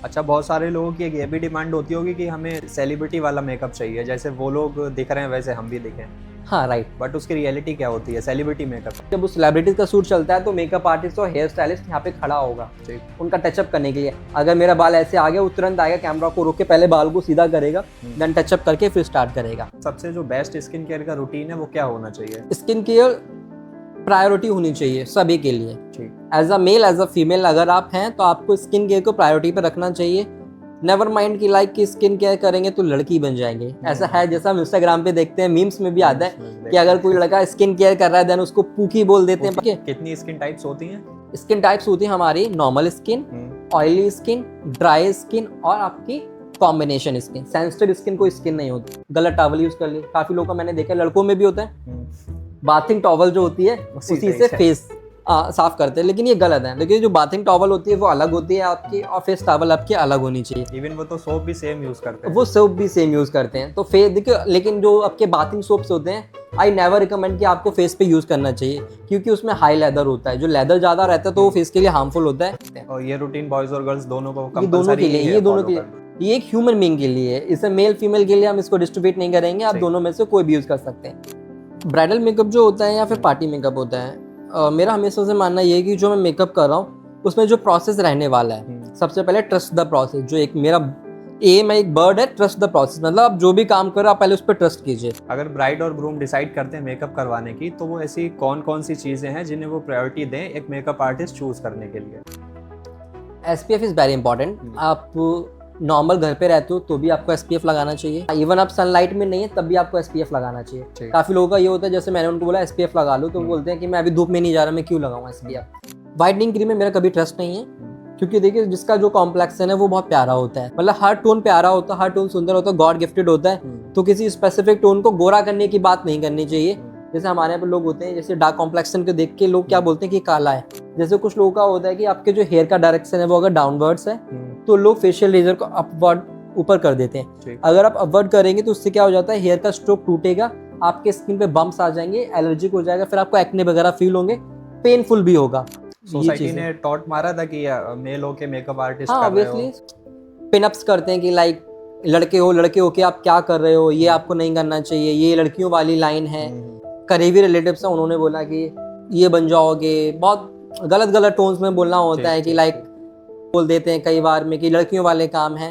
अच्छा, बहुत सारे लोगों की एक ये भी डिमांड होती होगी कि हमें सेलिब्रिटी वाला मेकअप चाहिए, जैसे वो लोग दिख रहे हैं वैसे हम भी दिखें। हाँ राइट। बट उसकी रियलिटी क्या होती है सेलिब्रिटी मेकअप? जब उस सेलिब्रिटीज का शूट चलता है तो मेकअप आर्टिस्ट और हेयर स्टाइलिस्ट यहाँ पे खड़ा होगा ठीक। उनका टचअप करने के लिए। अगर मेरा बाल ऐसे आ गया, वो तुरंत आएगा, कैमरा को रोक के पहले बाल को सीधा करेगा, देन टचअप करके फिर स्टार्ट करेगा। सबसे जो बेस्ट स्किन केयर का रूटीन है वो क्या होना चाहिए? स्किन केयर प्रायोरिटी होनी चाहिए सभी के लिए। ठीक। As a male as a female अगर आप हैं तो आपको स्किन केयर को प्रायोरिटी पे रखना चाहिए। नेवर माइंड की लाइक की स्किन केयर करेंगे तो लड़की बन जाएंगे, ऐसा है जैसा हम इंस्टाग्राम पे देखते हैं, मीम्स में भी आता है कि अगर कोई लड़का स्किन केयर कर रहा है देन उसको पूकी बोल देते हैं। कितनी स्किन टाइप्स होती हैं? स्किन टाइप्स होती है हमारी normal skin, oily skin, dry skin और आपकी कॉम्बिनेशन स्किन। सेंसिटिव स्किन कोई स्किन नहीं होती। गलत टॉवल यूज कर ली, काफी लोगों का मैंने देखा, लड़कों में भी होता है, बाथिंग टॉवल जो होती है उसी से फेस साफ करते हैं, लेकिन ये गलत है। लेकिन जो बाथिंग टॉवल होती है वो अलग होती है आपकी, और फेस टॉवल आपकी अलग होनी चाहिए। इवन वो तो सोप भी सेम यूज करते हैं। वो सोप भी सेम यूज करते हैं तो फेस देखिए, लेकिन जो आपके बाथिंग सोप्स होते हैं आई नेवर रिकमेंड कि आपको फेस पे यूज करना चाहिए, क्योंकि उसमें हाई लेदर होता है। जो लेदर ज्यादा रहता है तो वो फेस के लिए हार्मफुल होता है। और ये रूटीन बॉयज और गर्ल्स दोनों को ये दोनों के लिए, ये दोनों के लिए, ये एक ह्यूमन बीइंग के लिए है। इसे मेल फीमेल के लिए हम इसको डिस्ट्रीब्यूट नहीं करेंगे, आप दोनों में से कोई भी यूज कर सकते हैं। ब्राइडल मेकअप जो होता है या फिर पार्टी मेकअप होता है, मेरा हमेशा से मानना ये है कि जो मैं मेकअप कर रहा हूँ उसमें जो प्रोसेस रहने वाला है, सबसे पहले ट्रस्ट द प्रोसेस। जो एक मेरा एम है, एक बर्ड है, ट्रस्ट द प्रोसेस, मतलब आप जो भी काम करो आप पहले उस पर ट्रस्ट कीजिए। अगर ब्राइड और ग्रूम डिसाइड करते हैं मेकअप करवाने की, तो वो ऐसी कौन कौन सी चीजें हैं जिन्हें वो प्रायोरिटी दें एक मेकअप आर्टिस्ट चूज करने के लिए? SPF is very important. आप नॉर्मल घर पे रहते हो तो भी आपको SPF लगाना चाहिए। इवन आप सनलाइट में नहीं है तब भी आपको SPF लगाना चाहिए। काफी लोगों का ये होता है, जैसे मैंने उनको बोला SPF लगा लो तो वो बोलते हैं कि मैं अभी धूप में नहीं जा रहा, मैं क्यों लगाऊं SPF। वाइटनिंग क्रीम में मेरा कभी ट्रस्ट नहीं है, क्योंकि देखिए जिसका जो कॉम्प्लेक्सन है वो बहुत प्यारा होता है, मतलब हर टोन प्यारा होता है, हर टोन सुंदर होता है, गॉड गिफ्टेड होता है। तो किसी स्पेसिफिक टोन को गोरा करने की बात नहीं करनी चाहिए। जैसे हमारे यहाँ पे लोग होते हैं, जैसे डार्क कॉम्प्लेक्सन को देख के लोग क्या बोलते हैं कि काला है। जैसे कुछ लोगों का होता है कि आपके जो हेयर का डायरेक्शन है वो अगर डाउनवर्ड्स है तो लोग फेशियल लेजर को अपवर्ड ऊपर कर देते हैं। अगर आप अपवर्ड करेंगे तो उससे क्या हो जाता है, हेयर का स्ट्रोक टूटेगा, आपके स्किन पे बम्प्स आ जाएंगे, एलर्जिक हो जाएगा, फिर आपको एक्ने वगैरह फील होंगे, पेनफुल भी होगा। सोसाइटी ने टॉट मारा था कि मेल होके मेकअप आर्टिस्ट हाँ कर रहे हो। ऑब्वियसली पिनअप्स करते हैं कि लाइक लड़के हो के आप क्या कर रहे हो, ये आपको नहीं करना चाहिए, ये लड़कियों वाली लाइन है। करीबी रिलेटिव्स हैं, उन्होंने बोला कि ये बन जाओगे। बहुत गलत गलत टोन्स में बोलना होता है कि लाइक बोल देते हैं कई बार में कि लड़कियों वाले काम है।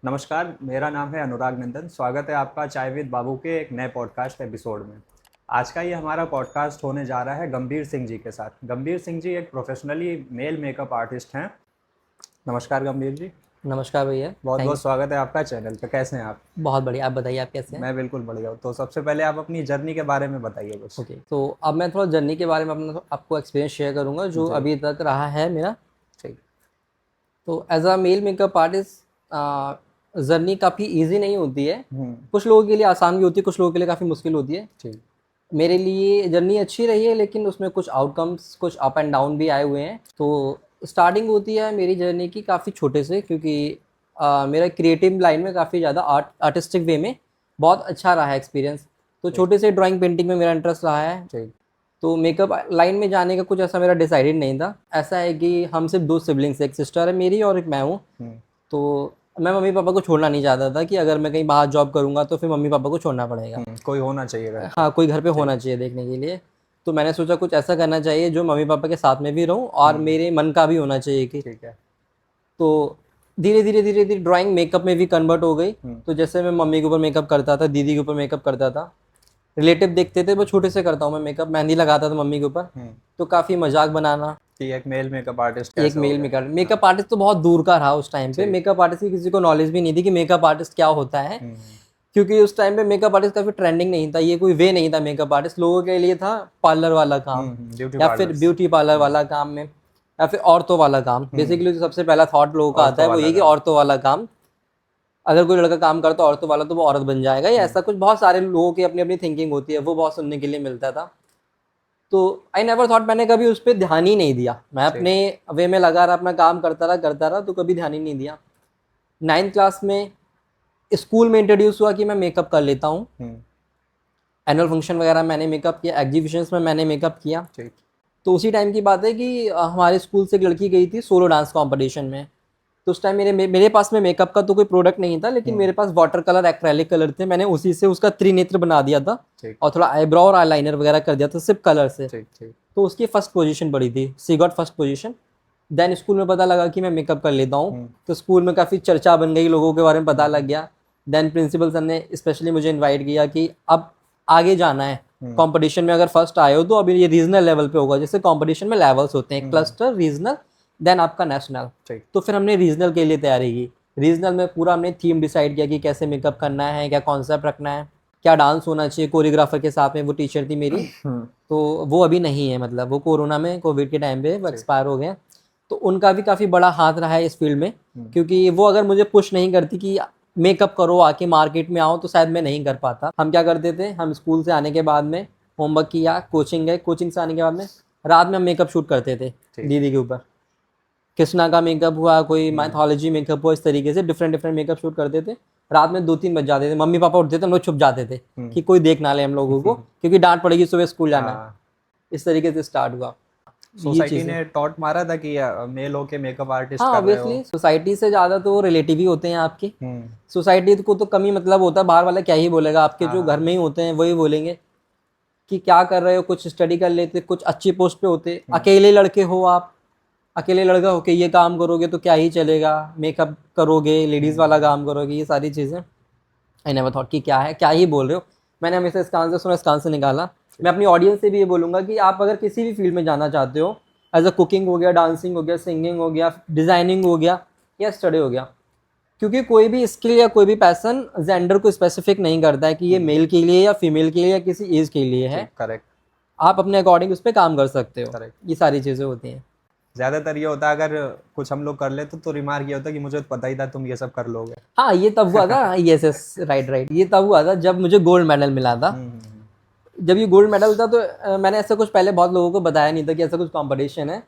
नमस्कार, मेरा नाम है अनुराग नंदन। स्वागत है आपका चाय विद बाबू के एक नए पॉडकास्ट एपिसोड में। आज का ये हमारा पॉडकास्ट होने जा रहा है गंभीर सिंह जी के साथ। गंभीर सिंह जी एक प्रोफेशनली मेल मेकअप आर्टिस्ट हैं। नमस्कार गंभीर जी। नमस्कार भैया, बहुत बहुत स्वागत है आपका चैनल पे। कैसे हैं आप? बहुत बढ़िया, आप बताइए आप कैसे हैं? मैं बिल्कुल बढ़िया हूँ। तो सबसे पहले आप अपनी जर्नी के बारे में बताइए कुछ। ओके, तो अब मैं थोड़ा जर्नी के बारे में अपना आपको एक्सपीरियंस शेयर करूंगा जो अभी तक रहा है मेरा। ठीक। तो as a male makeup artist journey काफ़ी इजी नहीं होती है। कुछ लोगों के लिए आसान भी होती है, कुछ लोगों के लिए काफ़ी मुश्किल होती है। ठीक। मेरे मेरे लिए जर्नी अच्छी रही है, लेकिन उसमें कुछ आउटकम्स, कुछ अप एंड डाउन भी आए हुए हैं। तो स्टार्टिंग होती है मेरी जर्नी की काफ़ी छोटे से, क्योंकि मेरा क्रिएटिव लाइन में काफ़ी ज़्यादा आर्टिस्टिक वे में बहुत अच्छा रहा है एक्सपीरियंस। तो छोटे से ड्राइंग पेंटिंग में मेरा इंटरेस्ट रहा है। तो मेकअप लाइन में जाने का कुछ ऐसा मेरा डिसाइडेड नहीं था। ऐसा है कि हम सिर्फ दो सिबलिंग्स, एक सिस्टर है मेरी और एक मैं हूँ। तो मैं मम्मी पापा को छोड़ना नहीं चाहता था कि अगर मैं कहीं बाहर जॉब करूँगा तो फिर मम्मी पापा को छोड़ना पड़ेगा। कोई होना चाहिए घर। हाँ, कोई घर पे होना चाहिए देखने के लिए। तो मैंने सोचा कुछ ऐसा करना चाहिए जो मम्मी पापा के साथ में भी रहूँ और मेरे मन का भी होना चाहिए कि ठीक है। तो धीरे धीरे ड्राइंग मेकअप में भी कन्वर्ट हो गई। तो जैसे मैं मम्मी के ऊपर मेकअप करता था, दीदी के ऊपर मेकअप करता था, रिलेटिव देखते थे, वो छोटे से करता हूँ मैं मेकअप, मेहंदी लगाता था मम्मी के ऊपर। तो काफ़ी मजाक बनाना कि एक मेल मेकअप आर्टिस्ट एक मेल मेकअप आर्टिस्ट तो बहुत दूर का रहा उस टाइम पे। मेकअप आर्टिस्ट की किसी को नॉलेज भी नहीं थी कि मेकअप आर्टिस्ट क्या होता है, क्योंकि उस टाइम पे मेकअप आर्टिस्ट काफी ट्रेंडिंग नहीं था। ये कोई वे नहीं था मेकअप आर्टिस्ट, लोगों के लिए था पार्लर वाला काम या फिर ब्यूटी पार्लर वाला काम में, या फिर औरतों वाला काम। बेसिकली जो सबसे पहला थॉट लोगों का आता है वो ये कि औरतों वाला काम, अगर कोई लड़का काम करता है औरतों वाला तो वो औरत बन जाएगा, या ऐसा कुछ। बहुत सारे लोगों की अपनी अपनी थिंकिंग होती है, वो बहुत सुनने के लिए मिलता था। तो आई नेवर थॉट, मैंने कभी उस पर ध्यान ही नहीं दिया। मैं अपने वे में लगा रहा, अपना काम करता रहा, तो कभी ध्यान ही नहीं दिया। 9th क्लास में स्कूल में इंट्रोड्यूस हुआ कि मैं मेकअप कर लेता हूँ। एनुअल फंक्शन वगैरह मैंने मेकअप किया, एग्जीबिशंस में मैंने मेकअप किया। ठीक। तो उसी टाइम की बात है कि हमारे स्कूल से एक लड़की गई थी सोलो डांस कंपटीशन में। तो उस टाइम मेरे पास में मेकअप का तो कोई प्रोडक्ट नहीं था, लेकिन मेरे पास वाटर कलर, एक्रेलिक कलर थे। मैंने उसी से उसका त्रिनेत्र बना दिया था ठीक। और थोड़ा आईब्रो और आईलाइनर वगैरह कर दिया था सिर्फ कलर से। ठीक। ठीक। तो उसकी फर्स्ट पोजीशन पड़ी थी, she got first position. Then school में पता लगा कि मैं मेकअप कर लेता हूँ, तो स्कूल में काफ़ी चर्चा बन गई, लोगों के बारे में पता लग गया। देन प्रिंसिपल सर ने स्पेशली मुझे इन्वाइट किया कि अब आगे जाना है कंपटीशन में, अगर फर्स्ट आए हो तो अभी ये रीजनल लेवल पे होगा। जैसे कंपटीशन में लेवल्स होते हैं, क्लस्टर, रीजनल, देन आपका नेशनल। तो फिर हमने रीजनल के लिए तैयारी की। रीजनल में पूरा हमने थीम डिसाइड किया कि कैसे मेकअप करना है, क्या कॉन्सेप्ट रखना है, क्या डांस होना चाहिए। कोरियोग्राफर के साथ में वो टीचर थी मेरी, तो वो अभी नहीं है, मतलब वो कोरोना में, कोविड के टाइम पे वो एक्सपायर हो गए। तो उनका भी काफ़ी बड़ा हाथ रहा है इस फील्ड में, क्योंकि वो अगर मुझे पुश नहीं करती कि मेकअप करो, आके मार्केट में आओ, तो शायद मैं नहीं कर पाता। हम क्या करते थे, हम स्कूल से आने के बाद में होमवर्क किया, कोचिंग गए, कोचिंग से आने के बाद में रात में हम मेकअप शूट करते थे दीदी के ऊपर। कृष्णा का मेकअप हुआ, कोई माइथोलॉजी मेकअप हुआ, इस तरीके से डिफरेंट डिफरेंट मेकअप शूट करते थे। रात में 2-3 बज जाते थे, मम्मी पापा उठते थे, हम लोग छुप जाते थे कि कोई देख ना ले हम लोगों को, क्योंकि डांट पड़ेगी, सुबह स्कूल जाना है। इस तरीके से स्टार्ट हुआ। सोसाइटी ने टॉट मारा था कि मेल होके मेकअप आर्टिस्ट हाँ, कर रहे हो। ऑब्वियसली सोसाइटी से ज़्यादा तो रिलेटिव ही होते हैं आपके। सोसाइटी को तो कम ही मतलब होता है, बाहर वाला क्या ही बोलेगा, आपके जो घर में ही होते हैं वही बोलेंगे कि क्या कर रहे हो, कुछ स्टडी कर लेते, कुछ अच्छी पोस्ट पे होते। अकेले लड़के हो आप, अकेले लड़का होके ये काम करोगे तो क्या ही चलेगा, मेकअप करोगे, लेडीज़ वाला काम करोगे, ये सारी चीज़ें। आई नेवर थॉट कि क्या है, क्या ही बोल रहे हो। मैंने हमेशा इसका आंसर सुना, इसका आंसर निकाला। मैं अपनी ऑडियंस से भी ये बोलूँगा कि आप अगर किसी भी फील्ड में जाना चाहते हो, एज अ कुकिंग हो गया, डांसिंग हो गया, सिंगिंग हो गया, डिज़ाइनिंग हो गया या स्टडी हो गया, क्योंकि कोई भी स्किल या कोई भी पैसन जेंडर को स्पेसिफिक नहीं करता है कि ये मेल के लिए या फीमेल के लिए या किसी एज के लिए है। करेक्ट। आप अपने अकॉर्डिंग उस पर काम कर सकते हो। Correct. ये सारी चीज़ें होती हैं। ज़्यादातर ये होता है अगर कुछ हम लोग कर लेते तो रिमार्क ये होता है कि मुझे तो पता ही था तुम ये सब कर लोगे। हाँ, ये तब हुआ था, यस यस, राइट राइट, ये तब हुआ था जब मुझे गोल्ड मेडल मिला था। जब ये गोल्ड मेडल था तो मैंने ऐसा कुछ पहले बहुत लोगों को बताया नहीं था कि ऐसा कुछ कंपटीशन है।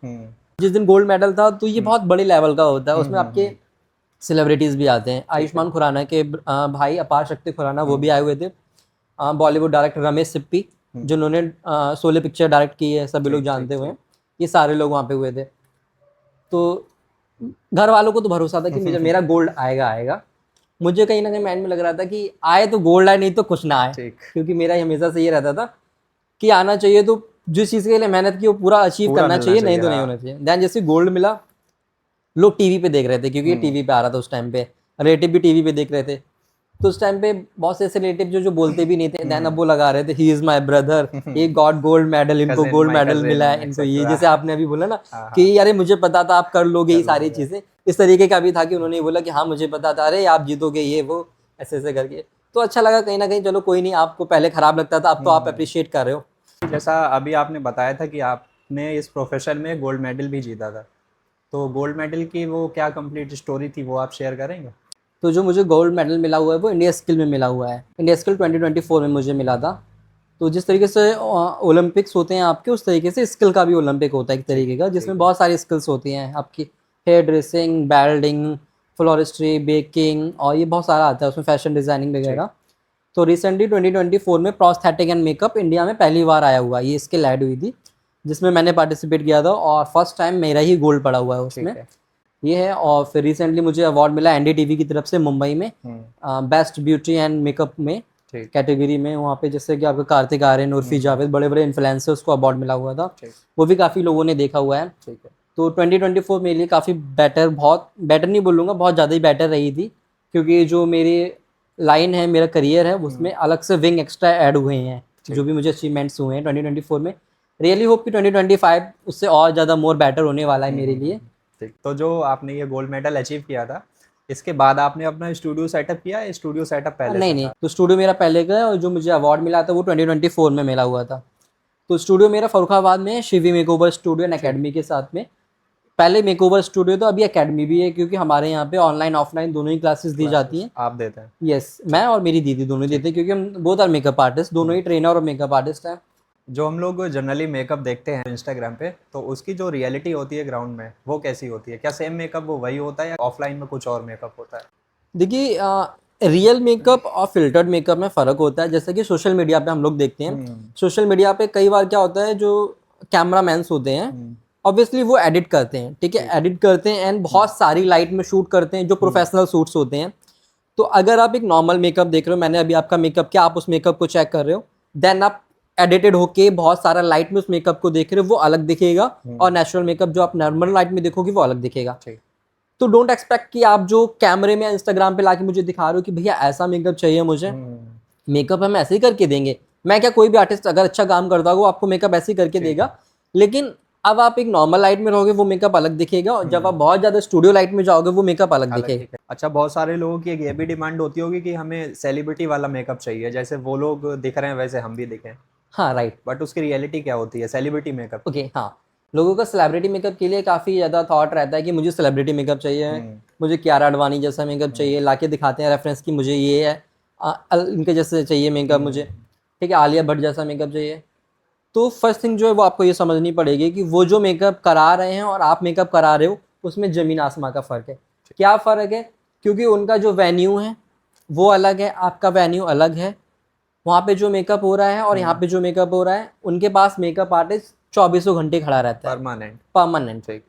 जिस दिन गोल्ड मेडल था तो ये बहुत बड़े लेवल का होता है, उसमें आपके सेलिब्रिटीज़ भी आते हैं। आयुष्मान खुराना के भाई अपार शक्ति खुराना, वो भी आए हुए थे। बॉलीवुड डायरेक्टर रमेश सिप्पी, जिन्होंने शोले पिक्चर डायरेक्ट की है, सभी लोग जानते हुए, ये सारे लोग वहाँ पे हुए थे। तो घर वालों को तो भरोसा था कि मुझे मेरा गोल्ड आएगा आएगा। मुझे कहीं ना कहीं माइंड में लग रहा था कि आए तो गोल्ड आए, नहीं तो कुछ ना आए, क्योंकि मेरा हमेशा से ये रहता था कि आना चाहिए तो जिस चीज़ के लिए मेहनत की वो पूरा अचीव करना चाहिए, नहीं तो नहीं होना चाहिए। दैन जैसे गोल्ड मिला, लोग टीवी पे देख रहे थे, क्योंकि ये टीवी पे आ रहा था उस टाइम पे, रिलेटिव भी टीवी पे देख रहे थे। तो उस टाइम पे बहुत से ऐसे रिलेटिव जो बोलते भी नहीं थे, देन अब वो लगा रहे थे ही इज माय ब्रदर, ये गॉड गोल्ड मेडल, इनको गोल्ड मेडल मिला है, इनको ये, जैसे आपने अभी बोला ना कि यार मुझे पता था आप कर लोगे ये सारी चीजें, इस तरीके का भी था कि उन्होंने बोला कि हाँ मुझे पता था, अरे आप जीतोगे, ये वो ऐसे ऐसे करके। तो अच्छा लगा कहीं ना कहीं, चलो कोई नहीं, आपको पहले खराब लगता था, अब तो आप अप्रिशिएट कर रहे हो। जैसा अभी आपने बताया था कि आपने इस प्रोफेशन में गोल्ड मेडल भी जीता था, तो गोल्ड मेडल की वो क्या कंप्लीट स्टोरी थी, वो आप शेयर करेंगे? तो जो मुझे गोल्ड मेडल मिला हुआ है वो इंडिया स्किल में मिला हुआ है। इंडिया स्किल 2024 में मुझे मिला था। तो जिस तरीके से ओलंपिक्स होते हैं आपके, उस तरीके से स्किल का भी ओलंपिक होता है एक तरीके का, जिसमें बहुत सारी स्किल्स होती हैं आपकी, हेयर ड्रेसिंग, बेल्डिंग, फ्लोरिस्ट्री, बेकिंग, और ये बहुत सारा आता है उसमें, फैशन डिज़ाइनिंग वगैरह। तो रिसेंटली 2024 में प्रोस्थेटिक एंड मेकअप इंडिया में पहली बार आया हुआ, ये स्किल ऐड हुई थी, जिसमें मैंने पार्टिसिपेट किया था और फर्स्ट टाइम मेरा ही गोल्ड पड़ा हुआ है उसमें, ये है। और फिर रिसेंटली मुझे अवार्ड मिला एनडीटीवी की तरफ से मुंबई में, बेस्ट ब्यूटी एंड मेकअप में कैटेगरी में। वहाँ पे जैसे कि आपका कार्तिक आर्यन, उर्फी जावेद, बड़े बड़े इन्फ्लुएंसर्स को अवार्ड मिला हुआ था, वो भी काफ़ी लोगों ने देखा हुआ है। तो 2024 मेरे लिए काफ़ी बेटर, बहुत बेटर नहीं बोलूँगा, बहुत ज़्यादा ही बेटर रही थी, क्योंकि जो मेरी लाइन है, मेरा करियर है, उसमें अलग से विंग एक्स्ट्रा ऐड हुए हैं, जो भी मुझे अचीवमेंट्स हुए हैं 2024 में। रियली होप कि 2025 उससे और ज़्यादा मोर बेटर होने वाला है मेरे लिए। ठीक, तो जो आपने ये गोल्ड मेडल अचीव किया था, इसके बाद आपने अपना स्टूडियो सेटअप किया है? स्टूडियो सेटअप पहले नहीं नहीं, तो स्टूडियो मेरा पहले का है, और जो मुझे अवार्ड मिला था वो 2024 में मिला हुआ था। तो स्टूडियो मेरा फरुखाबाद में है, Shivi makeover studio and academy के साथ में। पहले मेकओवर स्टूडियो, तो अभी एकेडमी भी है, क्योंकि हमारे यहाँ पे ऑनलाइन ऑफलाइन दोनों ही क्लासेस दी जाती हैं। आप देते हैं? यस, मैं और मेरी दीदी दोनों देते हैं, क्योंकि हम बोथ आर मेकअप आर्टिस्ट, दोनों ही ट्रेनर और मेकअप आर्टिस्ट हैं। जो हम लोग जनरली मेकअप देखते हैं इंस्टाग्राम पे, तो उसकी जो रियलिटी होती है ग्राउंड में वो कैसी होती है? क्या सेम मेकअप वो वही होता है या ऑफलाइन में कुछ और मेकअप होता है? देखिए, रियल मेकअप और फिल्टर्ड मेकअप में फ़र्क होता है। जैसे कि सोशल मीडिया पे हम लोग देखते हैं, सोशल मीडिया पे कई बार क्या होता है, जो कैमरामैन्स होते हैं ऑब्वियसली वो एडिट करते हैं, ठीक है, एडिट करते हैं एंड बहुत सारी लाइट में शूट करते हैं जो प्रोफेशनल शूट्स होते हैं। तो अगर आप एक नॉर्मल मेकअप देख रहे हो, मैंने अभी आपका मेकअप किया, आप उस मेकअप को चेक कर रहे हो, देन आप एडिटेड होके बहुत सारा लाइट में उस मेकअप को देख रहे हो, वो अलग दिखेगा, और नेचुरल मेकअप जो आप नॉर्मल लाइट में देखोगे वो अलग दिखेगा। तो डोंट एक्सपेक्ट कि आप जो कैमरे में इंस्टाग्राम पे लाके मुझे दिखा रहे हो कि भैया ऐसा मेकअप चाहिए मुझे, मेकअप हम ऐसे ही करके देंगे। मैं क्या, कोई भी आर्टिस्ट अगर अच्छा काम करता होगा वो आपको मेकअप ऐसे ही करके देगा, लेकिन अब आप एक नॉर्मल लाइट में रहोगे वो मेकअप अलग दिखेगा, और जब आप बहुत ज्यादा स्टूडियो लाइट में जाओगे वो मेकअप अलग दिखेगा। अच्छा, बहुत सारे लोगों की एक ये भी डिमांड होती होगी कि हमें सेलिब्रिटी वाला मेकअप चाहिए, जैसे वो लोग दिख रहे हैं वैसे हम भी दिखें। हाँ राइट। बट उसकी रियलिटी क्या होती है सेलिब्रिटी मेकअप? ओके हाँ, लोगों का सेलिब्रिटी मेकअप के लिए काफ़ी ज़्यादा थॉट रहता है कि मुझे सेलिब्रिटी मेकअप चाहिए, मुझे कियारा आडवाणी जैसा मेकअप चाहिए, लाके दिखाते हैं रेफरेंस की मुझे ये है, इनके जैसे चाहिए मेकअप मुझे, ठीक है, आलिया भट्ट जैसा मेकअप चाहिए। तो फर्स्ट थिंग जो है वो आपको ये समझनी पड़ेगी कि वो जो मेकअप करा रहे हैं और आप मेकअप करा रहे हो उसमें ज़मीन आसमां का फ़र्क है। क्या फ़र्क है? क्योंकि उनका जो वेन्यू है वो अलग है, आपका वेन्यू अलग है। वहाँ पे जो मेकअप हो रहा है और यहाँ पे जो मेकअप हो रहा है, उनके पास मेकअप आर्टिस्ट 24 घंटे खड़ा रहता है, परमानेंट।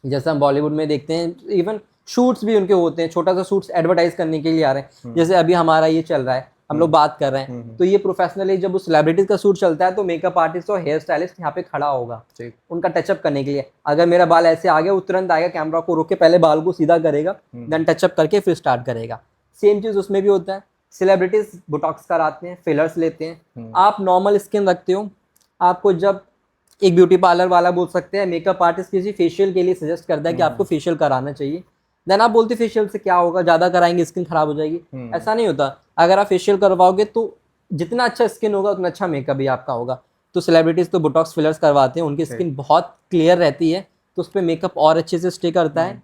जैसे हम बॉलीवुड में देखते हैं, इवन शूट्स भी उनके होते हैं, छोटा सा शूट्स एडवर्टाइज करने के लिए आ रहे हैं। जैसे अभी हमारा ये चल रहा है, हम लोग बात कर रहे हैं, तो ये प्रोफेशनली जब वो सेलिब्रिटीज का शूट चलता है तो मेकअप आर्टिस्ट और हेयर स्टाइलिस्ट यहाँ पे खड़ा होगा उनका टचअप करने के लिए। अगर मेरा बाल ऐसे आ गया, वो तुरंत आएगा, कैमरा को रोक के पहले बाल को सीधा करेगा, देन टचअप करके फिर स्टार्ट करेगा। सेम चीज उसमें भी होता है। सेलिब्रिटीज बोटॉक्स कराते हैं, फिलर्स लेते हैं। आप नॉर्मल स्किन रखते हो, आपको जब एक ब्यूटी पार्लर वाला बोल सकते हैं, मेकअप आर्टिस्ट किसी फेशियल के लिए सजेस्ट करता है कि आपको फेशियल कराना चाहिए, देन आप बोलते फेशियल से क्या होगा, ज़्यादा कराएंगे स्किन खराब हो जाएगी। ऐसा नहीं होता। अगर आप फेशियल करवाओगे तो जितना अच्छा स्किन होगा उतना अच्छा मेकअप भी आपका होगा। तो सेलिब्रिटीज़ तो बोटॉक्स फिलर्स करवाते हैं, उनकी स्किन बहुत क्लियर रहती है, तो उस पर मेकअप और अच्छे से स्टे करता है।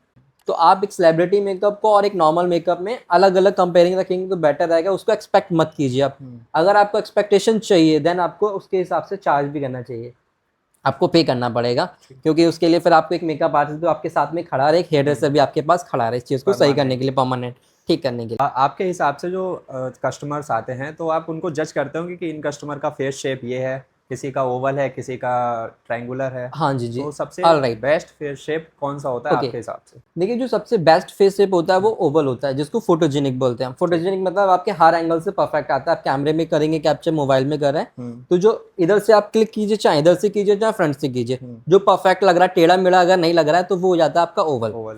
तो आप एक सेलिब्रिटी मेकअप को और एक नॉर्मल मेकअप में अलग अलग कंपेयरिंग रखेंगे तो बेटर रहेगा। उसको एक्सपेक्ट मत कीजिए आप। अगर आपको एक्सपेक्टेशन चाहिए देन आपको उसके हिसाब से चार्ज भी करना चाहिए, आपको पे करना पड़ेगा, क्योंकि उसके लिए फिर आपको एक मेकअप आर्टिस्ट भी आपके साथ में खड़ा रहे, एक हेयर ड्रेसर भी आपके पास खड़ा रहे इस चीज़ को सही करने के लिए, परमानेंट ठीक करने के लिए। आपके हिसाब से जो कस्टमर्स आते हैं तो आप उनको जज करते होंगे कि इन कस्टमर का फेस शेप ये है, किसी का ओवल है, किसी का ट्रायंगुलर है। हाँ जी जी। तो सबसे ऑलराइट। बेस्ट फेस शेप कौन सा होता है आपके हिसाब से? देखिए, जो सबसे बेस्ट फेस शेप होता है वो ओवल होता है, जिसको फोटोजेनिक बोलते हैं। फोटोजेनिक मतलब आपके हर एंगल से परफेक्ट आता है। आप कैमरे में करेंगे कैप्चर, मोबाइल में कर रहे हैं, तो जो इधर से आप क्लिक कीजिए, चाहे इधर से कीजिए चाहे फ्रंट से कीजिए, जो परफेक्ट लग रहा है, टेढ़ा मेढ़ा अगर नहीं लग रहा है तो वो हो जाता है आपका ओवल।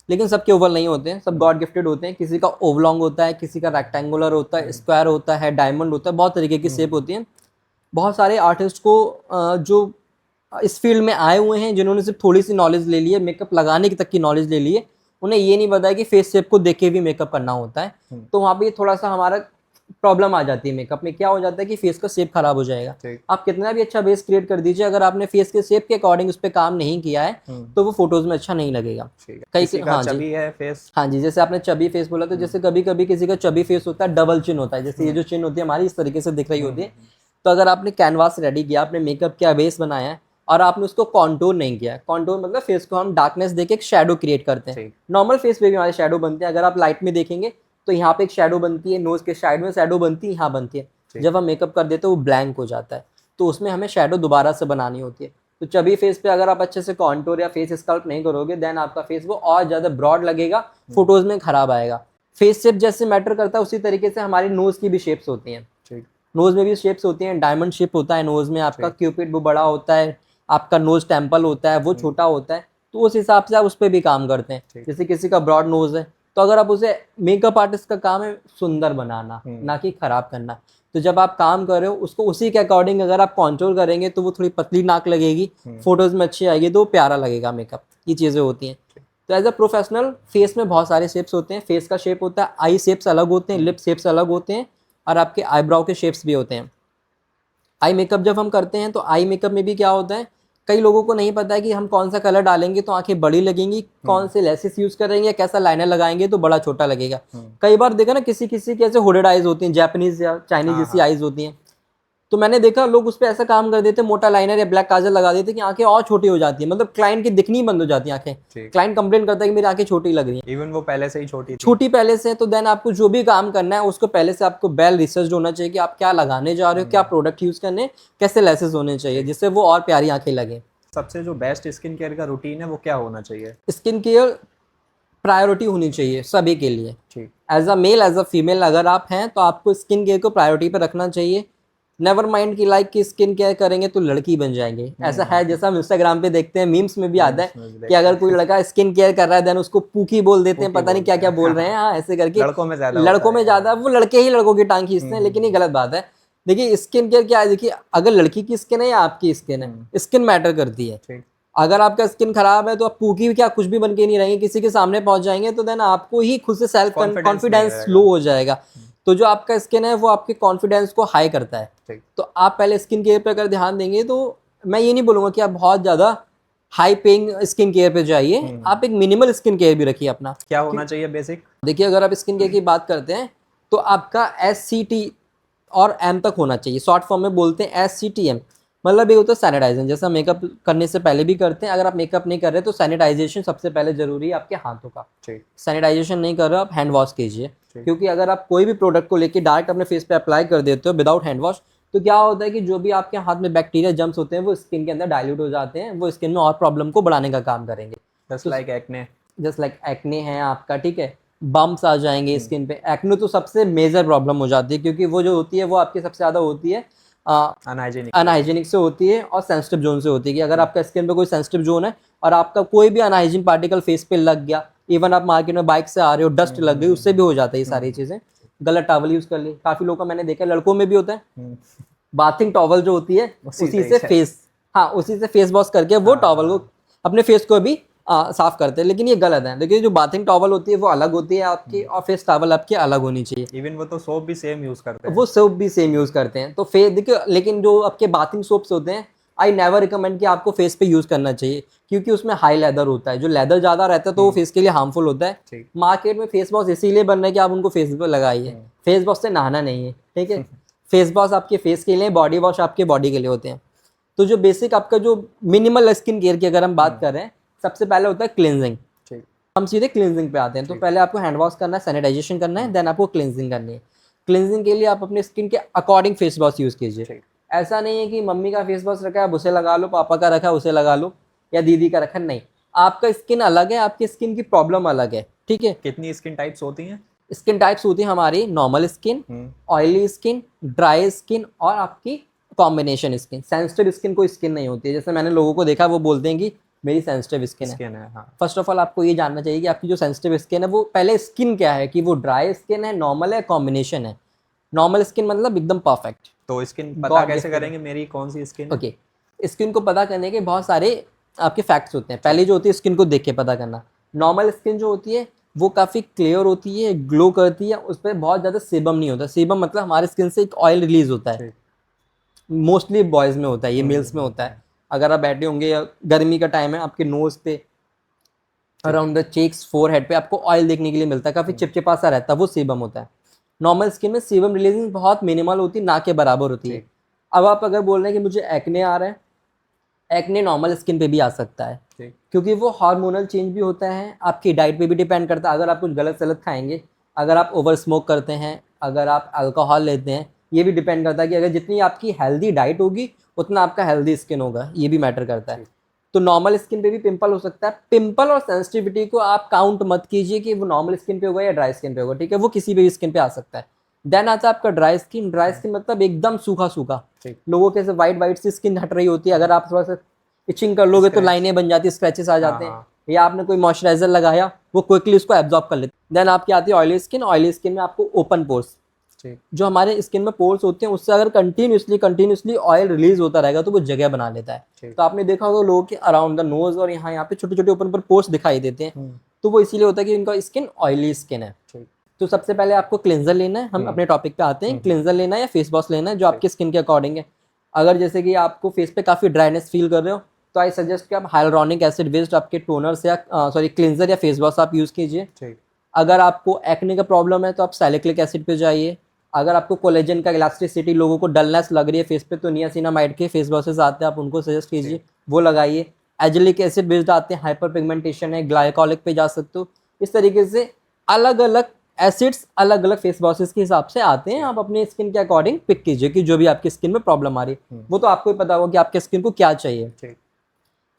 लेकिन सबके ओवल नहीं होते हैं, सब गॉड गिफ्टेड होते हैं। किसी का ओवलॉन्ग होता है, किसी का रेक्टेंगुलर होता है, स्क्वायर होता है, डायमंड होता है, बहुत तरीके की शेप होती है। बहुत सारे आर्टिस्ट को जो इस फील्ड में आए हुए हैं, जिन्होंने सिर्फ थोड़ी सी नॉलेज ले ली है, मेकअप लगाने की तक की नॉलेज ले ली है, उन्हें ये नहीं पता है कि फेस शेप को देख के भी मेकअप करना होता है। तो वहाँ पे थोड़ा सा हमारा प्रॉब्लम आ जाती है। मेकअप में क्या हो जाता है कि फेस का शेप खराब हो जाएगा। आप कितना भी अच्छा बेस क्रिएट कर दीजिए, अगर आपने फेस के शेप के अकॉर्डिंग उस पर काम नहीं किया है तो वो फोटोज में अच्छा नहीं लगेगा। किसी का चबी है फेस। हाँ जी, जैसे आपने चबी फेस बोला, तो जैसे कभी कभी किसी का चबी फेस होता है, डबल चिन होता है, जैसे ये जो चिन होती है हमारी इस तरीके से दिख रही होती है। तो अगर आपने कैनवास रेडी किया, आपने मेकअप किया, बेस बनाया है, और आपने उसको कॉन्टूर नहीं किया, कॉन्टूर मतलब फेस को हम डार्कनेस देके एक शेडो क्रिएट करते हैं। नॉर्मल फेस पे भी हमारे शेडो बनते हैं। अगर आप लाइट में देखेंगे तो यहाँ पे एक शेडो बनती है, नोज के साइड में शेडो बनती है, यहाँ बनती है। जब हम मेकअप कर देते हैं वो ब्लैंक हो जाता है, तो उसमें हमें शेडो दोबारा से बनानी होती है। तो चबी फेस पे अगर आप अच्छे से कॉन्टूर या फेस स्कल्प नहीं करोगे, देन आपका फेस वो और ज़्यादा ब्रॉड लगेगा, फोटोज में खराब आएगा। फेस शेप जैसे मैटर करता है उसी तरीके से हमारी नोज की भी शेप्स होती हैं। नोज में भी शेप्स होती हैं। डायमंड शेप होता है नोज में, आपका क्यूपिड वो बड़ा होता है, आपका नोज टेम्पल होता है वो छोटा होता है। तो उस हिसाब से आप उस पर भी काम करते हैं। जैसे किसी का ब्रॉड नोज है, तो अगर आप उसे, मेकअप आर्टिस्ट का काम है सुंदर बनाना, ना कि खराब करना। तो जब आप काम कर रहे हो उसको उसी के अकॉर्डिंग अगर आप कॉन्ट्रोल करेंगे तो वो थोड़ी पतली नाक लगेगी, फोटोज में अच्छी आएगी, तो वो प्यारा लगेगा मेकअप। ये चीज़ें होती हैं। तो एज अ प्रोफेशनल फेस में बहुत सारे शेप्स होते हैं। फेस का शेप होता है, आई शेप्स अलग होते हैं, लिप शेप्स अलग होते हैं, और आपके आईब्राउ के शेप्स भी होते हैं। आई मेकअप जब हम करते हैं तो आई मेकअप में भी क्या होता है, कई लोगों को नहीं पता है कि हम कौन सा कलर डालेंगे तो आंखें बड़ी लगेंगी, कौन से लेसेस यूज करेंगे, कैसा लाइनर लगाएंगे तो बड़ा छोटा लगेगा। कई बार देखा ना, किसी किसी की ऐसे हुडेड आईज होती हैं, जापानीज या चाइनीज जैसी आईज होती हैं। तो मैंने देखा लोग उस पर ऐसा काम कर देते, मोटा लाइनर या ब्लैक काजल लगा देते कि आंखें और छोटी हो जाती है, मतलब क्लाइंट की दिखनी बंद हो जाती है आंखें। क्लाइंट कंप्लेन करता है कि मेरी आंखें छोटी लग रही हैं, इवन वो पहले से ही छोटी पहले से। तो देन आपको जो भी काम करना है उसको पहले से आपको वेल रिसर्च होना चाहिए कि आप क्या लगाने जा रहे हो, क्या प्रोडक्ट यूज करने, कैसे लेसेस होने चाहिए जिससे वो और प्यारी आंखें लगे। सबसे जो बेस्ट स्किन केयर का रूटीन है वो क्या होना चाहिए? स्किन केयर प्रायोरिटी होनी चाहिए सभी के लिए, ठीक। As a male as a female अगर आप हैं तो आपको स्किन केयर को प्रायोरिटी पर रखना चाहिए। नेवर माइंड की लाइक कि स्किन केयर करेंगे तो लड़की बन जाएंगे, ऐसा है जैसा हम इंस्टाग्राम पे देखते हैं, मीम्स में भी आता है कि अगर कोई लड़का स्किन केयर कर रहा है देन उसको पूकी बोल देते हैं, पता नहीं क्या क्या बोल रहे हैं, हाँ ऐसे करके लड़कों में ज्यादा वो लड़के ही लड़कों की टांग खींचते हैं, लेकिन ये गलत बात है। देखिए स्किन केयर क्या है, देखिए अगर लड़की की स्किन है या आपकी स्किन है, स्किन मैटर करती है। अगर आपका स्किन खराब है तो आप पूकी क्या कुछ भी बन के नहीं रहेंगे, किसी के सामने पहुंच जाएंगे तो देन आपको ही खुद से सेल्फ कॉन्फिडेंस लो हो जाएगा। तो जो आपका स्किन है वो आपके कॉन्फिडेंस को हाई करता है। तो आप पहले स्किन केयर पे अगर ध्यान देंगे तो मैं ये नहीं बोलूंगा कि आप बहुत ज्यादा हाई पेइंग स्किन केयर पे जाइए, आप एक मिनिमल स्किन केयर भी रखिए अपना। क्या होना चाहिए बेसिक? देखिए अगर आप स्किन केयर की बात करते हैं तो आपका SCT और M तक होना चाहिए, शॉर्ट फॉर्म में बोलते हैं SCTM, मतलब ये होता है सैनिटाइजेशन, जैसा मेकअप करने से पहले भी करते हैं। अगर आप मेकअप नहीं कर रहे तो सैनिटाइजेशन सबसे पहले जरूरी है आपके हाथों का। सैनिटाइजेशन नहीं कर रहे आप हैंड वॉश कीजिए, क्योंकि अगर आप कोई भी प्रोडक्ट को लेके डायरेक्ट अपने फेस पे अप्लाई कर देते हो विदाउट हैंड वॉश तो क्या होता है कि जो भी आपके हाथ में बैक्टीरिया जम्स होते हैं वो स्किन के अंदर डाइल्यूट हो जाते हैं, वो स्किन में और प्रॉब्लम को बढ़ाने का काम करेंगे। जस्ट लाइक एक्ने है आपका, ठीक है, बम्प्स आ जाएंगे स्किन पे। एक्ने तो सबसे मेजर प्रॉब्लम हो जाती है, क्योंकि वो जो होती है वो आपकी सबसे ज्यादा होती है अनहाइजीनिक से होती है और सेंसिटिव जोन से होती है। कि अगर आपका स्किन पे कोई सेंसिटिव जोन है और आपका कोई भी अनहाइजीन पार्टिकल फेस पे लग गया, इवन आप मार्केट में बाइक से आ रहे हो डस्ट लग गई, उससे भी हो जाता है ये सारी चीजें। गलत टॉवल यूज कर ली, काफी लोगों का मैंने देखा लड़कों में भी होता है, बाथिंग टॉवल जो होती है उसी से फेस वॉश करके वो टॉवल को अपने फेस को भी साफ करते हैं, लेकिन ये गलत है। देखिए जो बाथिंग टॉवल होती है वो अलग होती है आपकी, और फेस टॉवल आपकी अलग होनी चाहिए। इवन वो तो सोप भी सेम यूज करते हैं, वो सोप भी सेम यूज करते हैं। तो फेस देखिए, लेकिन जो आपके बाथिंग सोप्स होते हैं आई नेवर रिकमेंड कि आपको फेस पे यूज करना चाहिए, क्योंकि उसमें हाई लेदर होता है, जो लेदर ज्यादा रहता है तो वो फेस के लिए हार्मफुल होता है। मार्केट में फेस वॉश इसीलिए बन रहा है कि आप उनको फेस पे लगाइए, फेस वॉश से नहाना नहीं है, ठीक है। फेस वॉश आपके फेस के लिए, बॉडी वॉश आपके बॉडी के लिए होते हैं। तो जो बेसिक आपका जो मिनिमल स्किन केयर की अगर हम बात कर रहे हैं, सबसे पहले होता है क्लींजिंग। हम सीधे क्लींजिंग पे आते हैं। तो पहले आपको हैंड वॉश करना है, सैनिटाइजेशन करना है, देन आपको क्लींजिंग करनी है। क्लींजिंग के लिए आप अपने स्किन के अकॉर्डिंग फेस वॉश यूज कीजिए। ऐसा नहीं है कि मम्मी का फेस वॉश रखा है उसे लगा लो, पापा का रखा है उसे लगा लो, या दीदी का रखा नहीं। आपका स्किन अलग है, आपकी स्किन की प्रॉब्लम अलग है, ठीक है। कितनी स्किन टाइप्स होती हैं? स्किन टाइप्स होती है हमारी normal skin, oily skin, dry skin और आपकी कॉम्बिनेशन स्किन। सेंसिटिव स्किन कोई स्किन नहीं होती है। जैसे मैंने लोगों को देखा वो बोलते हैं कि मेरी सेंसिटिव स्किन है। फर्स्ट ऑफ ऑल आपको ये जानना चाहिए कि आपकी जो सेंसिटिव स्किन है वो पहले स्किन क्या है, कि वो ड्राई स्किन है, नॉर्मल है, कॉम्बिनेशन है। नॉर्मल स्किन मतलब एकदम परफेक्ट। तो स्किन पता कैसे करेंगे मेरी कौन सी स्किन है? ओके, स्किन को पता करने के बहुत सारे आपके फैक्ट्स होते हैं। पहले जो होती है स्किन को देख के पता करना। नॉर्मल स्किन जो होती है वो काफ़ी क्लियर होती है, ग्लो करती है, उस पर बहुत ज़्यादा सेबम नहीं होता। सेबम मतलब हमारे स्किन से एक ऑयल रिलीज होता है, मोस्टली बॉयज़ में होता है, ये मेल्स में होता है। अगर आप बैठे होंगे, गर्मी का टाइम है, आपके नोज पे, अराउंड द चेक्स, फोरहेड पे आपको ऑयल देखने के लिए मिलता है, काफ़ी चिपचिपा सा रहता है, वो सेबम होता है। नॉर्मल स्किन में सेबम रिलीजिंग बहुत मिनिमल होती है, ना के बराबर होती है। अब आप अगर बोल रहे हैं कि मुझे एक्ने आ रहा है, एक्ने नॉर्मल स्किन पे भी आ सकता है, क्योंकि वो हार्मोनल चेंज भी होता है, आपकी डाइट पे भी डिपेंड करता है। अगर आप कुछ गलत सलत खाएंगे, अगर आप ओवर स्मोक करते हैं, अगर आप अल्कोहल लेते हैं, ये भी डिपेंड करता है कि अगर जितनी आपकी हेल्दी डाइट होगी उतना आपका हेल्दी स्किन होगा, ये भी मैटर करता है। तो नॉर्मल स्किन पे भी पिंपल हो सकता है। पिंपल और सेंसिटिविटी को आप काउंट मत कीजिए कि वो नॉर्मल स्किन पे होगा या ड्राई स्किन पे होगा, ठीक है, वो किसी भी स्किन पे आ सकता है। देन आता है आपका ड्राई स्किन। ड्राई स्किन मतलब एकदम सूखा सूखा, लोगों के वाइट सी स्किन हट रही होती है, अगर आप थोड़ा सा इचिंग कर लोगे तो लाइनें बन जाती है, स्क्रैचेस आ जाते हैं, या आपने कोई मॉइस्चराइजर लगाया वो क्विकली उसको एब्जॉर्ब कर लेते हैं। देन आपकी आती है ऑयली स्किन। ऑयली स्किन में आपको ओपन पोर्स, जो हमारे स्किन में पोर्स होते हैं उससे अगर कंटिन्यूसली ऑयल रिलीज होता रहेगा तो वो जगह बना लेता है। तो आपने देखा होगा लोगों के अराउंड द नोज और यहाँ पे छोटे छोटे ओपन पर पोर्स दिखाई देते हैं, तो वो इसीलिए होता है कि इनका स्किन ऑयली स्किन है। तो सबसे पहले आपको क्लिंजर लेना है। हम अपने टॉपिक पे आते हैं। क्लिंजर लेना है या फेस वॉश लेना है जो आपके स्किन के अकॉर्डिंग है। अगर जैसे कि आपको फेस पे काफ़ी ड्राइनेस फील कर रहे हो तो आई सजेस्ट कि आप हाइलुरोनिक एसिड बेस्ड आपके टोनर्स या क्लिंजर या फेस वॉश आप यूज़ कीजिए। अगर आपको एक्ने का प्रॉब्लम है तो आप सैलिसिलिक एसिड पे जाइए। अगर आपको कोलेजन का इलास्टिसिटी, लोगों को डलनेस लग रही है फेस पे, तो नियासिनामाइड के फेस वॉशेस आते हैं, आप उनको सजेस्ट कीजिए, वो लगाइए। एजिलिक एसिड बेस्ड आते हैं, हाइपर पिगमेंटेशन है, ग्लाइकोलिक पे जा सकते हो। इस तरीके से अलग अलग एसिड्स अलग अलग फेस वॉशेस के हिसाब से आते हैं, आप अपने स्किन के अकॉर्डिंग पिक कीजिए कि जो भी आपकी स्किन में प्रॉब्लम आ रही है, वो तो आपको ही पता होगा कि आपके स्किन को क्या चाहिए।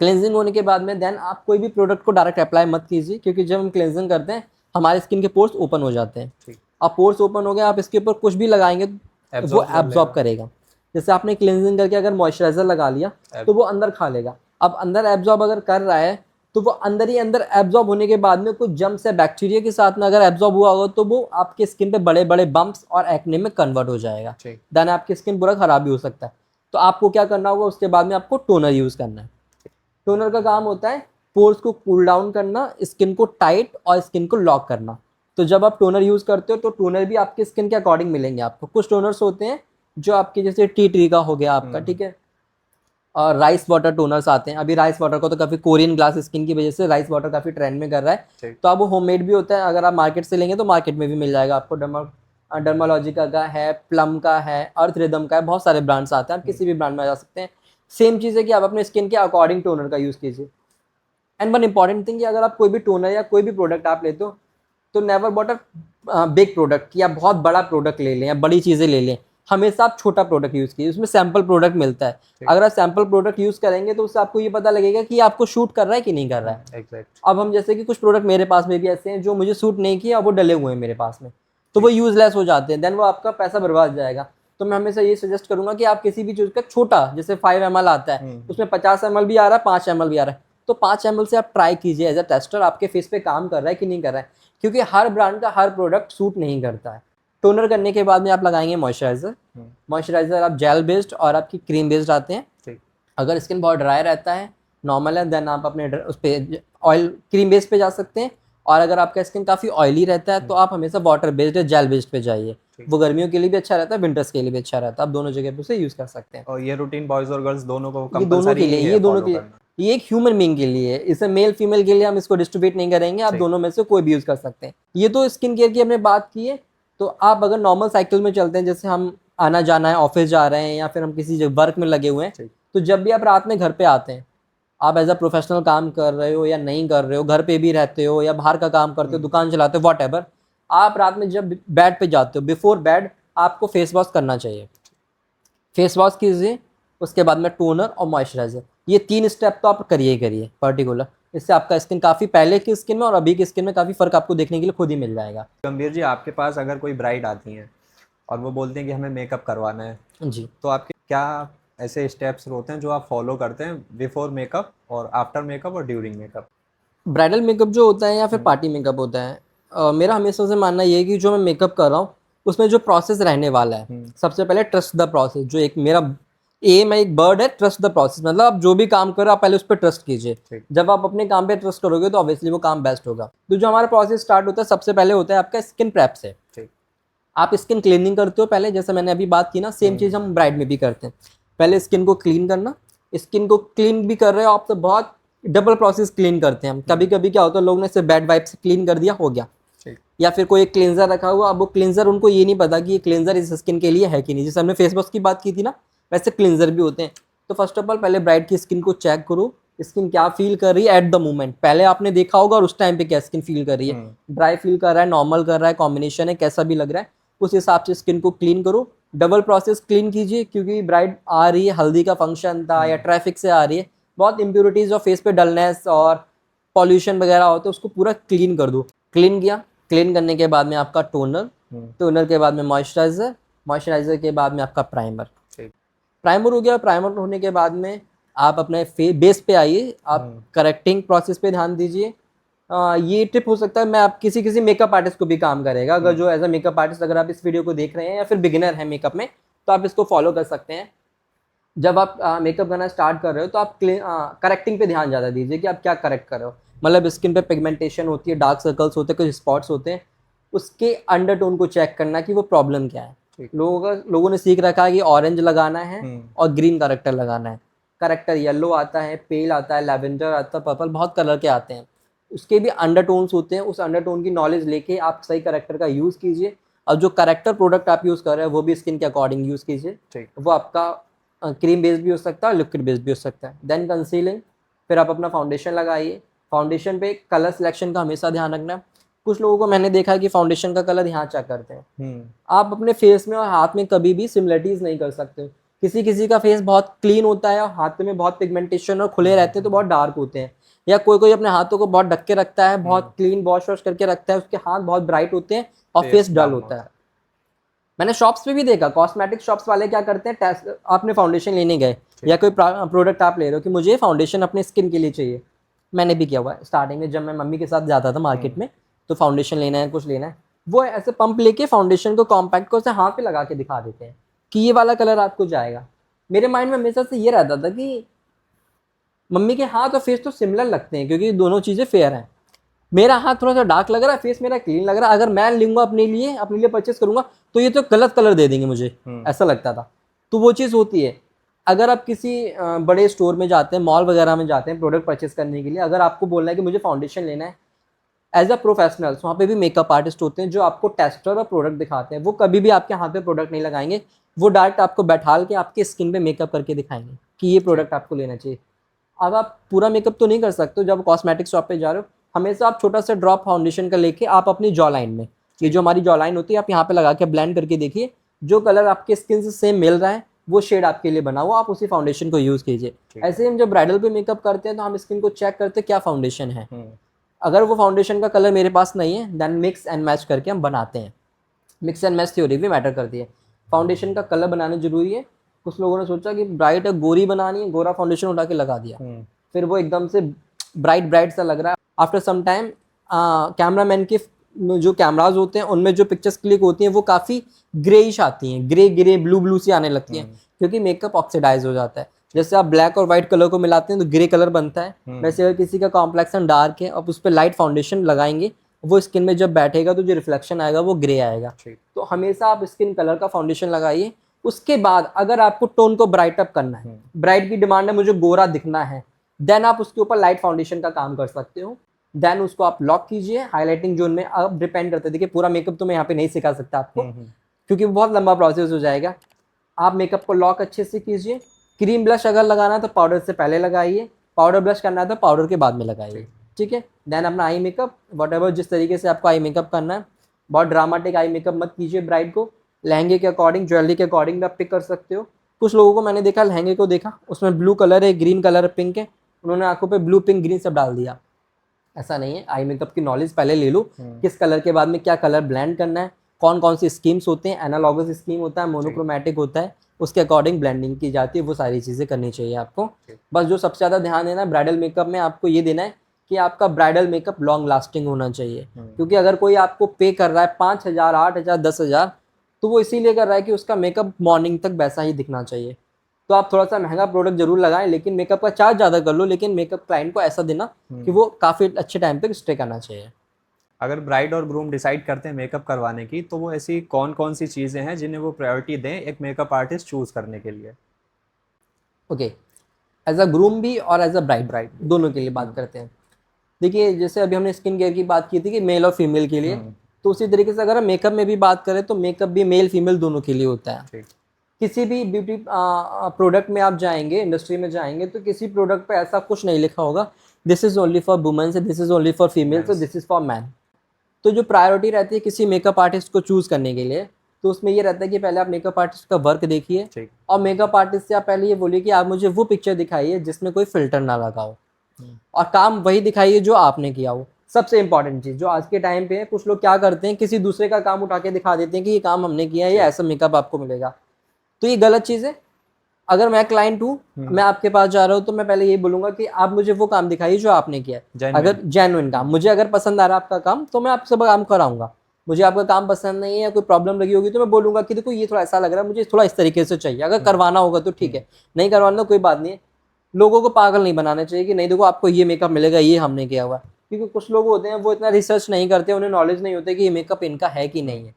क्लेंजिंग होने के बाद में देन आप कोई भी प्रोडक्ट को डायरेक्ट अप्लाई मत कीजिए, क्योंकि जब हम क्लेंजिंग करते हैं हमारे स्किन के पोर्स ओपन हो जाते हैं। अब पोर्स ओपन हो गए, आप इसके ऊपर कुछ भी लगाएंगे वो एब्जॉर्ब करेगा। जैसे आपने क्लेंजिंग करके अगर मॉइस्चराइजर लगा लिया तो वो अंदर खा लेगा। अब अंदर एब्जॉर्ब अगर कर रहा है तो वो अंदर ही अंदर एब्जॉर्ब होने के बाद में कुछ जम्स या बैक्टीरिया के साथ में अगर एब्जॉर्ब हुआ होगा तो वो आपके स्किन पे बड़े बड़े बम्प्स और एक्ने में कन्वर्ट हो जाएगा। देन आपकी स्किन पूरा खराब भी हो सकता है। तो आपको क्या करना होगा, उसके बाद में आपको टोनर यूज करना है। टोनर का काम होता है पोर्स को कूल डाउन करना, स्किन को टाइट और स्किन को लॉक करना। तो जब आप टोनर यूज करते हो तो टोनर भी आपके स्किन के अकॉर्डिंग मिलेंगे आपको। कुछ टोनर्स होते हैं जो आपके जैसे टी ट्री का हो गया आपका, ठीक है, और राइस वाटर टोनर्स आते हैं। अभी राइस वाटर को तो काफी कोरियन ग्लास स्किन की वजह से राइस वाटर काफी ट्रेंड में कर रहा है, तो अब वो होममेड भी होता है। अगर आप मार्केट से लेंगे तो मार्केट में भी मिल जाएगा आपको। डर्मालॉजिका का है, प्लम का है, अर्थ रिदम का है, बहुत सारे ब्रांड्स आते हैं, आप किसी भी ब्रांड में जा सकते हैं। सेम चीज़ है कि आप अपने स्किन के अकॉर्डिंग टोनर का यूज़ कीजिए। एंड वन इंपॉर्टेंट थिंग कि अगर आप कोई भी टोनर या कोई भी प्रोडक्ट आप लेते हो तो never bought a big product या बहुत बड़ा प्रोडक्ट ले लें या बड़ी चीज़ें ले लें। हमेशा आप छोटा प्रोडक्ट यूज़ कीजिए, उसमें सैम्पल प्रोडक्ट मिलता है। अगर आप सैम्पल प्रोडक्ट यूज़ करेंगे तो उससे आपको ये पता लगेगा कि आपको शूट कर रहा है कि नहीं कर रहा है। अब हम जैसे कि कुछ प्रोडक्ट मेरे पास में भी ऐसे हैं जो मुझे सूट नहीं किया, वो डले हुए हैं मेरे पास में, तो वो यूजलेस हो जाते हैं, देन वो आपका पैसा बर्बाद जाएगा। तो मैं हमेशा ये सजेस्ट करूंगा कि आप किसी भी चीज़ का छोटा, जैसे 5 ml आता है, उसमें 50 ml भी आ रहा है, 5 ml भी आ रहा है, तो 5 ml से आप ट्राई कीजिए एज अ टेस्टर, आपके फेस पे काम कर रहा है कि नहीं कर रहा है, क्योंकि हर ब्रांड का हर प्रोडक्ट सूट नहीं करता है। टोनर करने के बाद में आप लगाएंगे मॉइस्चराइजर। मॉइस्चराइजर आप जेल बेस्ड और आपकी क्रीम बेस्ड आते हैं। अगर स्किन बहुत ड्राई रहता है, नॉर्मल है, देन आप अपने उस पर ऑयल क्रीम बेस्ड पे जा सकते हैं। और अगर आपका स्किन काफ़ी ऑयली रहता है तो आप हमेशा वाटर बेस्ड या जेल बेस्ड पे जाइए। वो गर्मियों के लिए भी अच्छा रहता है, विंटर्स के लिए भी अच्छा रहता है, आप दोनों जगह पे उसे यूज़ कर सकते हैं। और ये रूटीन बॉयज़ और गर्ल्स दोनों को ये दोनों के लिए, ये दोनों के लिए, ये एक ह्यूमन बीइंग के लिए है, इसे मेल फीमेल के लिए हम इसको डिस्ट्रीब्यूट नहीं करेंगे, आप दोनों में से कोई भी यूज़ कर सकते हैं। ये तो स्किन केयर की हमने बात की है। तो आप अगर नॉर्मल साइकिल में चलते हैं, जैसे हम आना जाना है, ऑफिस जा रहे हैं या फिर हम किसी वर्क में लगे हुए हैं, तो जब भी आप रात में घर पे आते हैं, आप एज अ प्रोफेशनल काम कर रहे हो या नहीं कर रहे हो, घर पे भी रहते हो या बाहर का काम करते हो, दुकान चलाते हो, वॉट एवर, आप रात में जब बेड पे जाते हो, बिफोर बेड आपको फेस वॉश करना चाहिए। फेस वॉश कीजिए, उसके बाद में टोनर और मॉइस्चराइजर, ये 3 स्टेप तो आप करिए ही करिए पर्टिकुलर। इससे आपका स्किन काफ़ी पहले की स्किन में और अभी की स्किन में काफ़ी फ़र्क आपको देखने के लिए खुद ही मिल जाएगा। गंभीर जी, आपके पास अगर कोई ब्राइड आती हैं और वो बोलते हैं कि हमें मेकअप करवाना है जी, तो आपके क्या ऐसे स्टेप्स होते हैं जो आप फॉलो करते हैं बिफोर मेकअप और आफ्टर मेकअप और ड्यूरिंग मेकअप? ब्राइडल मेकअप जो होता है या फिर पार्टी मेकअप होता है, मेरा हमेशा से मानना ये है कि जो मैं मेकअप कर रहा हूँ उसमें जो प्रोसेस रहने वाला है, सबसे पहले ट्रस्ट द प्रोसेस। जो एक मेरा एम है, एक बर्ड है, ट्रस्ट द प्रोसेस, मतलब आप जो भी काम करो आप पहले उस पर ट्रस्ट कीजिए। जब आप अपने काम पे ट्रस्ट करोगे तो ऑब्वियसली वो काम बेस्ट होगा। तो जो हमारा प्रोसेस स्टार्ट होता है, सबसे पहले होता है आपका स्किन प्रेप से। आप स्किन क्लीनिंग करते हो पहले, जैसे मैंने अभी बात की ना, सेम चीज़ हम ब्राइड में भी करते हैं। पहले स्किन को क्लीन करना, स्किन को क्लीन भी कर रहे हो आप तो बहुत डबल प्रोसेस क्लीन करते हैं हम। कभी कभी क्या होता है, लोग ने सिर्फ बैड वाइप से क्लीन कर दिया, हो गया, या फिर कोई एक क्लेंजर रखा हुआ, अब वो क्लेंजर उनको ये नहीं पता कि ये क्लेंजर इस स्किन के लिए है कि नहीं। जैसे हमने फेस वॉश की बात की थी ना, वैसे क्लेंजर भी होते हैं। तो फर्स्ट ऑफ ऑल पहले ब्राइड की स्किन को चेक करो, स्किन क्या फील कर रही है एट द मोमेंट। पहले आपने देखा होगा और उस टाइम पे क्या स्किन फील कर रही है, ड्राई फील कर रहा है, नॉर्मल कर रहा है, कॉम्बिनेशन है, कैसा भी लग रहा है, उस हिसाब से स्किन को क्लीन करो। डबल प्रोसेस क्लीन कीजिए, क्योंकि ब्राइड आ रही है, हल्दी का फंक्शन था या ट्रैफिक से आ रही है, बहुत इंप्योरिटीज और फेस पे डलनेस और पॉल्यूशन वगैरह होते हैं, उसको पूरा क्लीन कर दो। क्लीन किया, क्लीन करने के बाद में आपका टोनर, टोनर के बाद में मॉइस्चराइजर, मॉइस्चराइजर के बाद में आपका प्राइमर। प्राइमर हो गया, प्राइमर होने के बाद में आप अपने बेस पे आइए, आप करेक्टिंग प्रोसेस पे ध्यान दीजिए। ये टिप हो सकता है मैं आप किसी मेकअप आर्टिस्ट को भी काम करेगा, अगर जो एज अ मेकअप आर्टिस्ट अगर आप इस वीडियो को देख रहे हैं या फिर बिगिनर है मेकअप में, तो आप इसको फॉलो कर सकते हैं। जब आप मेकअप करना स्टार्ट कर रहे हो तो आप करेक्टिंग पे ध्यान ज़्यादा दीजिए कि आप क्या करेक्ट कर रहे हो। मतलब स्किन पे पिगमेंटेशन होती है, डार्क सर्कल्स होते हैं, कुछ स्पॉट्स होते हैं, उसके अंडरटोन को चेक करना कि वो प्रॉब्लम क्या है। लोगों ने सीख रखा है कि ऑरेंज लगाना है और ग्रीन करेक्टर लगाना है। करेक्टर येलो आता है, पेल आता है, लैवेंडर आता है, पर्पल, बहुत कलर के आते हैं, उसके भी अंडरटोन्स होते हैं। उस अंडरटोन की नॉलेज लेके आप सही करेक्टर का यूज़ कीजिए। और जो करेक्टर प्रोडक्ट आप यूज़ कर रहे हैं वो भी स्किन के अकॉर्डिंग यूज़ कीजिए। ठीक। वो आपका क्रीम बेस्ड भी हो सकता है, लिक्विड बेस्ड भी हो सकता है। देन कंसीलिंग, फिर आप अपना फाउंडेशन लगाइए। फाउंडेशन पे कलर सिलेक्शन का हमेशा ध्यान रखना है। कुछ लोगों को मैंने देखा है कि फाउंडेशन का कलर यहाँ चेक करते हैं। आप अपने फेस में और हाथ में कभी भी सिमिलरिटीज नहीं कर सकते। किसी किसी का फेस बहुत क्लीन होता है और हाथ में बहुत पिगमेंटेशन और खुले रहते हैं तो बहुत डार्क होते हैं, या कोई कोई अपने हाथों को बहुत ढक के रखता है, बहुत क्लीन वॉश वॉश करके रखता है, उसके हाथ बहुत ब्राइट होते हैं और फेस डल होता है। मैंने शॉप्स पे भी देखा, कॉस्मेटिक शॉप्स वाले क्या करते हैं, टेस्ट आपने फाउंडेशन लेने गए या कोई प्रोडक्ट आप ले रहे हो कि मुझे फाउंडेशन अपने स्किन के लिए चाहिए। मैंने भी किया हुआ है स्टार्टिंग में, जब मैं मम्मी के साथ जाता था मार्केट में तो फाउंडेशन लेना है, कुछ लेना है, वो ऐसे पंप लेके फाउंडेशन को कॉम्पैक्ट को ऐसे हाथ पे लगा के दिखा देते हैं कि ये वाला कलर आपको जाएगा। मेरे माइंड में हमेशा से ये रहता था कि मम्मी के हाथ और फेस तो सिमिलर लगते हैं क्योंकि दोनों चीज़ें फेयर हैं। मेरा हाथ थोड़ा सा डार्क लग रहा है, फेस मेरा क्लीन लग रहा है, अगर मैं लूंगा अपने लिए परचेस करूंगा तो ये तो गलत कलर दे देंगे मुझे, ऐसा लगता था। तो वो चीज़ होती है। अगर आप किसी बड़े स्टोर में जाते हैं, मॉल वगैरह में जाते हैं प्रोडक्ट परचेस करने के लिए, अगर आपको बोलना है कि मुझे फाउंडेशन लेना है, एज अ प्रोफेशनल्स वहाँ पे भी मेकअप आर्टिस्ट होते हैं जो आपको टेस्टर और प्रोडक्ट दिखाते हैं। वो कभी भी आपके हाथ पे प्रोडक्ट नहीं लगाएंगे, वो डायरेक्ट आपको बैठाल के आपके स्किन पे मेकअप करके दिखाएंगे कि ये प्रोडक्ट आपको लेना चाहिए। अब आप पूरा मेकअप तो नहीं कर सकते, जब कॉस्मेटिक शॉप पे जा रहे हो हमेशा आप छोटा सा ड्रॉप फाउंडेशन का लेके आप अपनी जॉ लाइन में, ये जो हमारी जॉ लाइन होती है, आप यहाँ पे लगा के ब्लेंड करके देखिए, जो कलर आपके स्किन से सेम मिल रहा है वो शेड आपके लिए बना हुआ, आप उसी फाउंडेशन को यूज़ कीजिए। ऐसे ही हम जब ब्राइडल पे मेकअप करते हैं तो हम स्किन को चेक करते हैं क्या फाउंडेशन है। अगर वो फाउंडेशन का कलर मेरे पास नहीं है देन मिक्स एंड मैच करके हम बनाते हैं। मिक्स एंड मैच थ्योरी भी मैटर करती है। फाउंडेशन का कलर बनाना जरूरी है। कुछ लोगों ने सोचा कि ब्राइट है, गोरी बनानी है, गोरा फाउंडेशन उठा के लगा दिया, फिर वो एकदम से ब्राइट सा लग रहा है। आफ्टर सम टाइम कैमरामैन के जो कैमराज होते हैं उनमें जो पिक्चर्स क्लिक होती हैं वो काफ़ी ग्रेइश आती हैं, ग्रे ब्लू सी आने लगती हैं क्योंकि मेकअप ऑक्सीडाइज हो जाता है। जैसे आप ब्लैक और व्हाइट कलर को मिलाते हैं तो ग्रे कलर बनता है, वैसे अगर किसी का कॉम्प्लेक्शन डार्क है आप उस पर लाइट फाउंडेशन लगाएंगे, वो स्किन में जब बैठेगा तो जो रिफ्लेक्शन आएगा वो ग्रे आएगा। तो हमेशा आप स्किन कलर का फाउंडेशन लगाइए। उसके बाद अगर आपको टोन को ब्राइट अप करना है, ब्राइट की डिमांड है मुझे गोरा दिखना है, देन आप उसके ऊपर लाइट फाउंडेशन का काम कर सकते हो। देन उसको आप लॉक कीजिए हाईलाइटिंग जोन में। अब डिपेंड करता है, देखिए पूरा मेकअप तो मैं यहाँ पे नहीं सिखा सकता आपको क्योंकि बहुत लंबा प्रोसेस हो जाएगा। आप मेकअप को लॉक अच्छे से कीजिए। क्रीम ब्लश अगर लगाना है तो पाउडर से पहले लगाइए, पाउडर ब्लश करना है तो पाउडर के बाद में लगाइए, ठीक है। देन अपना आई मेकअप वॉट जिस तरीके से आपको आई मेकअप करना है, बहुत ड्रामेटिक आई मेकअप मत कीजिए ब्राइड को। लहंगे के अकॉर्डिंग, ज्वेलरी के अकॉर्डिंग भी आप पिक कर सकते हो। कुछ लोगों को मैंने देखा, लहंगे को देखा उसमें ब्लू कलर है, ग्रीन कलर है, पिंक है, उन्होंने आंखों पे ब्लू पिंक ग्रीन सब डाल दिया। ऐसा नहीं है। आई मेकअप की नॉलेज पहले ले लो, किस कलर के बाद में क्या कलर ब्लेंड करना है, कौन कौन सी स्कीम्स होते हैं, एनालॉगस स्कीम होता है, मोनोक्रोमैटिक होता है, उसके अकॉर्डिंग ब्लेंडिंग की जाती है। वो सारी चीज़ें करनी चाहिए आपको। बस जो सबसे ज़्यादा ध्यान देना है ब्राइडल मेकअप में, आपको ये देना है कि आपका ब्राइडल मेकअप लॉन्ग लास्टिंग होना चाहिए। क्योंकि अगर कोई आपको पे कर रहा है 5,000, 8,000, 10,000 तो वो इसीलिए कर रहा है कि उसका मेकअप मॉर्निंग तक वैसा ही दिखना चाहिए। तो आप थोड़ा सा महंगा प्रोडक्ट जरूर लगाएं, लेकिन मेकअप का चार्ज ज़्यादा कर लो, लेकिन मेकअप क्लाइंट को ऐसा देना कि वो काफ़ी अच्छे टाइम तक स्टे करना चाहिए। अगर ब्राइड और ग्रूम डिसाइड करते हैं मेकअप करवाने की तो वो ऐसी कौन कौन सी चीज़ें हैं जिन्हें वो प्रायोरिटी दें एक मेकअप आर्टिस्ट चूज़ करने के लिए? ओके, एज अ ग्रूम भी और एज अ ब्राइड दोनों के लिए बात करते हैं। देखिए जैसे अभी हमने स्किन केयर की बात की थी कि मेल और फीमेल के लिए, तो उसी तरीके से अगर हम मेकअप में भी बात करें तो मेकअप भी मेल फीमेल दोनों के लिए होता है। किसी भी ब्यूटी प्रोडक्ट में आप जाएंगे, इंडस्ट्री में जाएंगे तो किसी प्रोडक्ट पे ऐसा कुछ नहीं लिखा होगा this is only for womens, this is only for females, this is for man. तो जो प्रायोरिटी रहती है किसी मेकअप आर्टिस्ट को चूज करने के लिए, तो उसमें ये रहता है कि पहले आप मेकअप आर्टिस्ट का वर्क देखिए और मेकअप आर्टिस्ट से आप पहले ये बोलिए कि आप मुझे वो पिक्चर दिखाइए जिसमें कोई फिल्टर ना लगा हो, और काम वही दिखाइए जो आपने किया हो। सबसे इंपॉर्टेंट चीज़ जो आज के टाइम पे है, कुछ लोग क्या करते हैं किसी दूसरे का काम उठा के दिखा देते हैं कि ये काम हमने किया है, ये ऐसा मेकअप आपको मिलेगा, तो ये गलत चीज़ है। अगर मैं क्लाइंट हूँ, मैं आपके पास जा रहा हूँ, तो मैं पहले यही बोलूंगा कि आप मुझे वो काम दिखाइए जो आपने किया है। अगर जेन्युइन काम, मुझे अगर पसंद आ रहा है आपका काम तो मैं आपसे काम कराऊंगा। मुझे आपका काम पसंद नहीं है या कोई प्रॉब्लम लगी होगी तो मैं बोलूंगा कि देखो ये थोड़ा ऐसा लग रहा है, मुझे थोड़ा इस तरीके से चाहिए। अगर करवाना होगा तो ठीक है, नहीं करवाना कोई बात नहीं है। लोगों को पागल नहीं बनाना चाहिए कि नहीं देखो आपको ये मेकअप मिलेगा, ये हमने किया हुआ। क्योंकि कुछ लोग होते हैं वो इतना रिसर्च नहीं करते, उन्हें नॉलेज नहीं होती कि ये मेकअप इनका है कि नहीं है।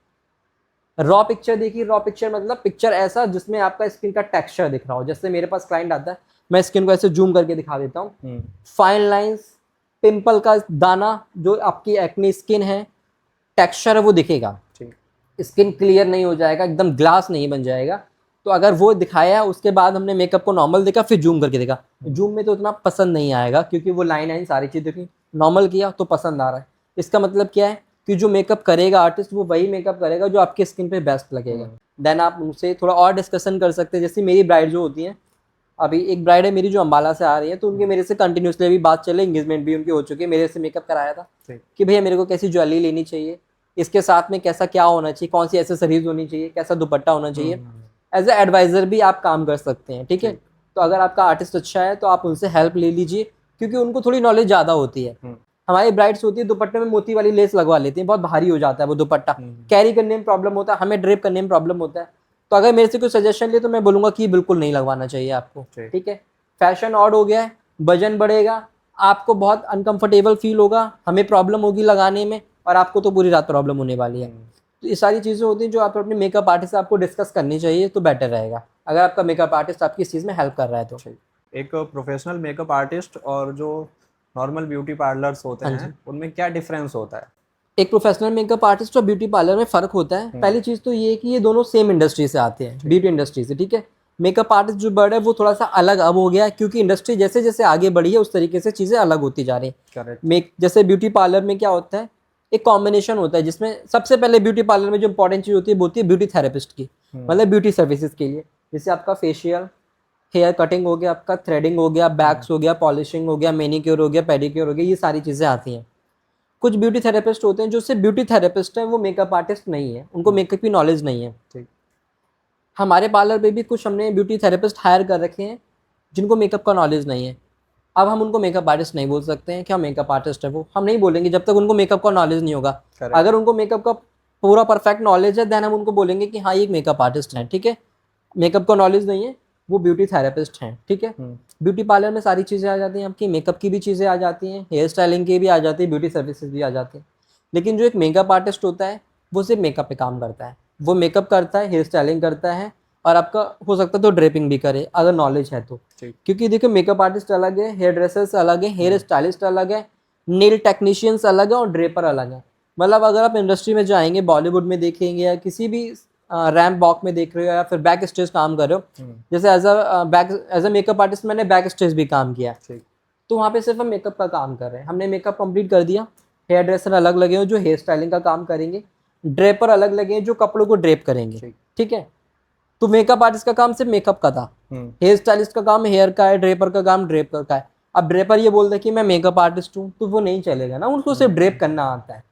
रॉ पिक्चर देखिए, रॉ पिक्चर मतलब पिक्चर ऐसा जिसमें आपका स्किन का टेक्सचर दिख रहा हो। जैसे मेरे पास क्लाइंट आता है, मैं स्किन को ऐसे जूम करके दिखा देता हूँ, फाइन लाइंस, पिंपल का दाना, जो आपकी एक्ने स्किन है, टेक्सचर है वो दिखेगा। स्किन क्लियर नहीं हो जाएगा, एकदम ग्लास नहीं बन जाएगा। तो अगर वो दिखाया, उसके बाद हमने मेकअप को नॉर्मल देखा, फिर जूम करके देखा, जूम में तो उतना पसंद नहीं आएगा, क्योंकि वो लाइन सारी चीज़ देखी, नॉर्मल किया तो पसंद आ रहा है। इसका मतलब क्या है कि जो मेकअप करेगा आर्टिस्ट, वो वही मेकअप करेगा जो आपकी स्किन पे बेस्ट लगेगा। देन आप उनसे थोड़ा और डिस्कशन कर सकते हैं। जैसे मेरी ब्राइड जो होती हैं, अभी एक ब्राइड है मेरी जो अम्बाला से आ रही है, तो उनकी मेरे से कंटिन्यूसली अभी बात चले, एंगेजमेंट भी उनकी हो चुकी है, मेरे से मेकअप कराया था कि भैया मेरे को कैसी ज्वेलरी लेनी चाहिए, इसके साथ में कैसा क्या होना चाहिए, कौन सी एसेसरीज होनी चाहिए, कैसा दुपट्टा होना चाहिए। एज ए एडवाइज़र भी आप काम कर सकते हैं, ठीक है। तो अगर आपका आर्टिस्ट अच्छा है तो आप उनसे हेल्प ले लीजिए, क्योंकि उनको थोड़ी नॉलेज ज़्यादा होती है। हमारी ब्राइड्स होती है दुपट्टे में मोती वाली लेस लगवा लेती हैं, बहुत भारी हो जाता है वो दुपट्टा, कैरी करने में प्रॉब्लम होता है, हमें ड्रेप करने में प्रॉब्लम होता है। तो अगर मेरे से कोई सजेशन ले तो मैं बोलूँगा कि बिल्कुल नहीं लगवाना चाहिए आपको, ठीक है। फैशन ऑड हो गया है, वजन बढ़ेगा, आपको बहुत अनकंफर्टेबल फील होगा, हमें प्रॉब्लम होगी लगाने में, और आपको तो पूरी रात प्रॉब्लम होने वाली है। तो ये सारी चीज़ें होती हैं जो आप अपने मेकअप आर्टिस्ट से आपको डिस्कस करनी चाहिए, तो बेटर रहेगा अगर आपका मेकअप आर्टिस्ट आपकी इस चीज़ में हेल्प कर रहा है तो। एक प्रोफेशनल मेकअप आर्टिस्ट और जो नॉर्मल ब्यूटी पार्लर्स होते हैं, उनमें क्या डिफरेंस होता है? एक प्रोफेशनल मेकअप आर्टिस्ट और ब्यूटी पार्लर में फ़र्क होता है। पहली चीज़ तो ये है कि ये दोनों सेम इंडस्ट्री से आते हैं, ब्यूटी इंडस्ट्री से, ठीक है। मेकअप आर्टिस्ट जो वर्ड है वो थोड़ा सा अलग अब हो गया है, क्योंकि इंडस्ट्री जैसे जैसे आगे बढ़ी है उस तरीके से चीज़ें अलग होती जा रही हैं। जैसे ब्यूटी पार्लर में क्या होता है, एक कॉम्बिनेशन होता है, जिसमें सबसे पहले ब्यूटी पार्लर में जो इंपॉर्टेंट चीज़ होती है वो होती है ब्यूटी थेरेपिस्ट की, मतलब ब्यूटी सर्विसेज के लिए। जैसे आपका फेशियल, हेयर कटिंग हो गया, आपका थ्रेडिंग हो गया, बैक्स हो गया, पॉलिशिंग हो गया, मैनीक्योर हो गया, पेडिक्योर हो गया, ये सारी चीज़ें आती हैं। कुछ ब्यूटी थेरेपिस्ट होते हैं जो सिर्फ ब्यूटी थेरेपिस्ट हैं, वो मेकअप आर्टिस्ट नहीं है, उनको मेकअप की नॉलेज नहीं है। ठीक। हमारे पार्लर पे भी कुछ हमने ब्यूटी थेरेपिस्ट हायर कर रखे हैं जिनको मेकअप का नॉलेज नहीं है। अब हम उनको मेकअप आर्टिस्ट नहीं बोल सकते हैं, क्या मेकअप आर्टिस्ट है वो, हम नहीं बोलेंगे जब तक उनको मेकअप का नॉलेज नहीं होगा। अगर उनको मेकअप का पूरा परफेक्ट नॉलेज है, देन हम उनको बोलेंगे कि हाँ ये एक मेकअप आर्टिस्ट है, ठीक है। मेकअप का नॉलेज नहीं है, वो ब्यूटी थेरेपिस्ट हैं, ठीक है। ब्यूटी पार्लर में सारी चीज़ें आ जाती हैं, आपकी मेकअप की भी चीज़ें आ जाती हैं, हेयर स्टाइलिंग की भी आ जाती है, ब्यूटी सर्विसेज भी आ जाती हैं। लेकिन जो एक मेकअप आर्टिस्ट होता है वो सिर्फ मेकअप पे काम करता है, वो मेकअप करता है, हेयर स्टाइलिंग करता है, और आपका हो सकता है तो ड्रेपिंग भी करे अगर नॉलेज है तो। क्योंकि देखिए मेकअप आर्टिस्ट अलग है, हेयर ड्रेसर्स अलग है, हेयर स्टाइलिस्ट अलग है, नेल टेक्नीशियंस अलग है, और ड्रेपर अलग है। मतलब अगर आप इंडस्ट्री में जाएंगे, बॉलीवुड में देखेंगे या किसी भी रैम्प वॉक में देख रहे हो या फिर बैक स्टेज काम कर रहे हो, जैसे एज अ मेकअप आर्टिस्ट मैंने बैक स्टेज भी काम किया, तो वहाँ पे सिर्फ हम मेकअप का काम कर रहे हैं। हमने मेकअप कंप्लीट कर दिया, हेयर ड्रेसर अलग लगे हो जो हेयर स्टाइलिंग का काम करेंगे, ड्रेपर अलग लगे हैं जो कपड़ों को ड्रेप करेंगे, ठीक है। तो मेकअप आर्टिस्ट का काम सिर्फ मेकअप का था, हेयर स्टाइलिस्ट का काम हेयर का है, ड्रेपर का काम ड्रेप का है। अब ड्रेपर ये बोल दे कि मैं मेकअप आर्टिस्ट हूँ, तो वो नहीं चलेगा ना, उनको सिर्फ ड्रेप करना आता है।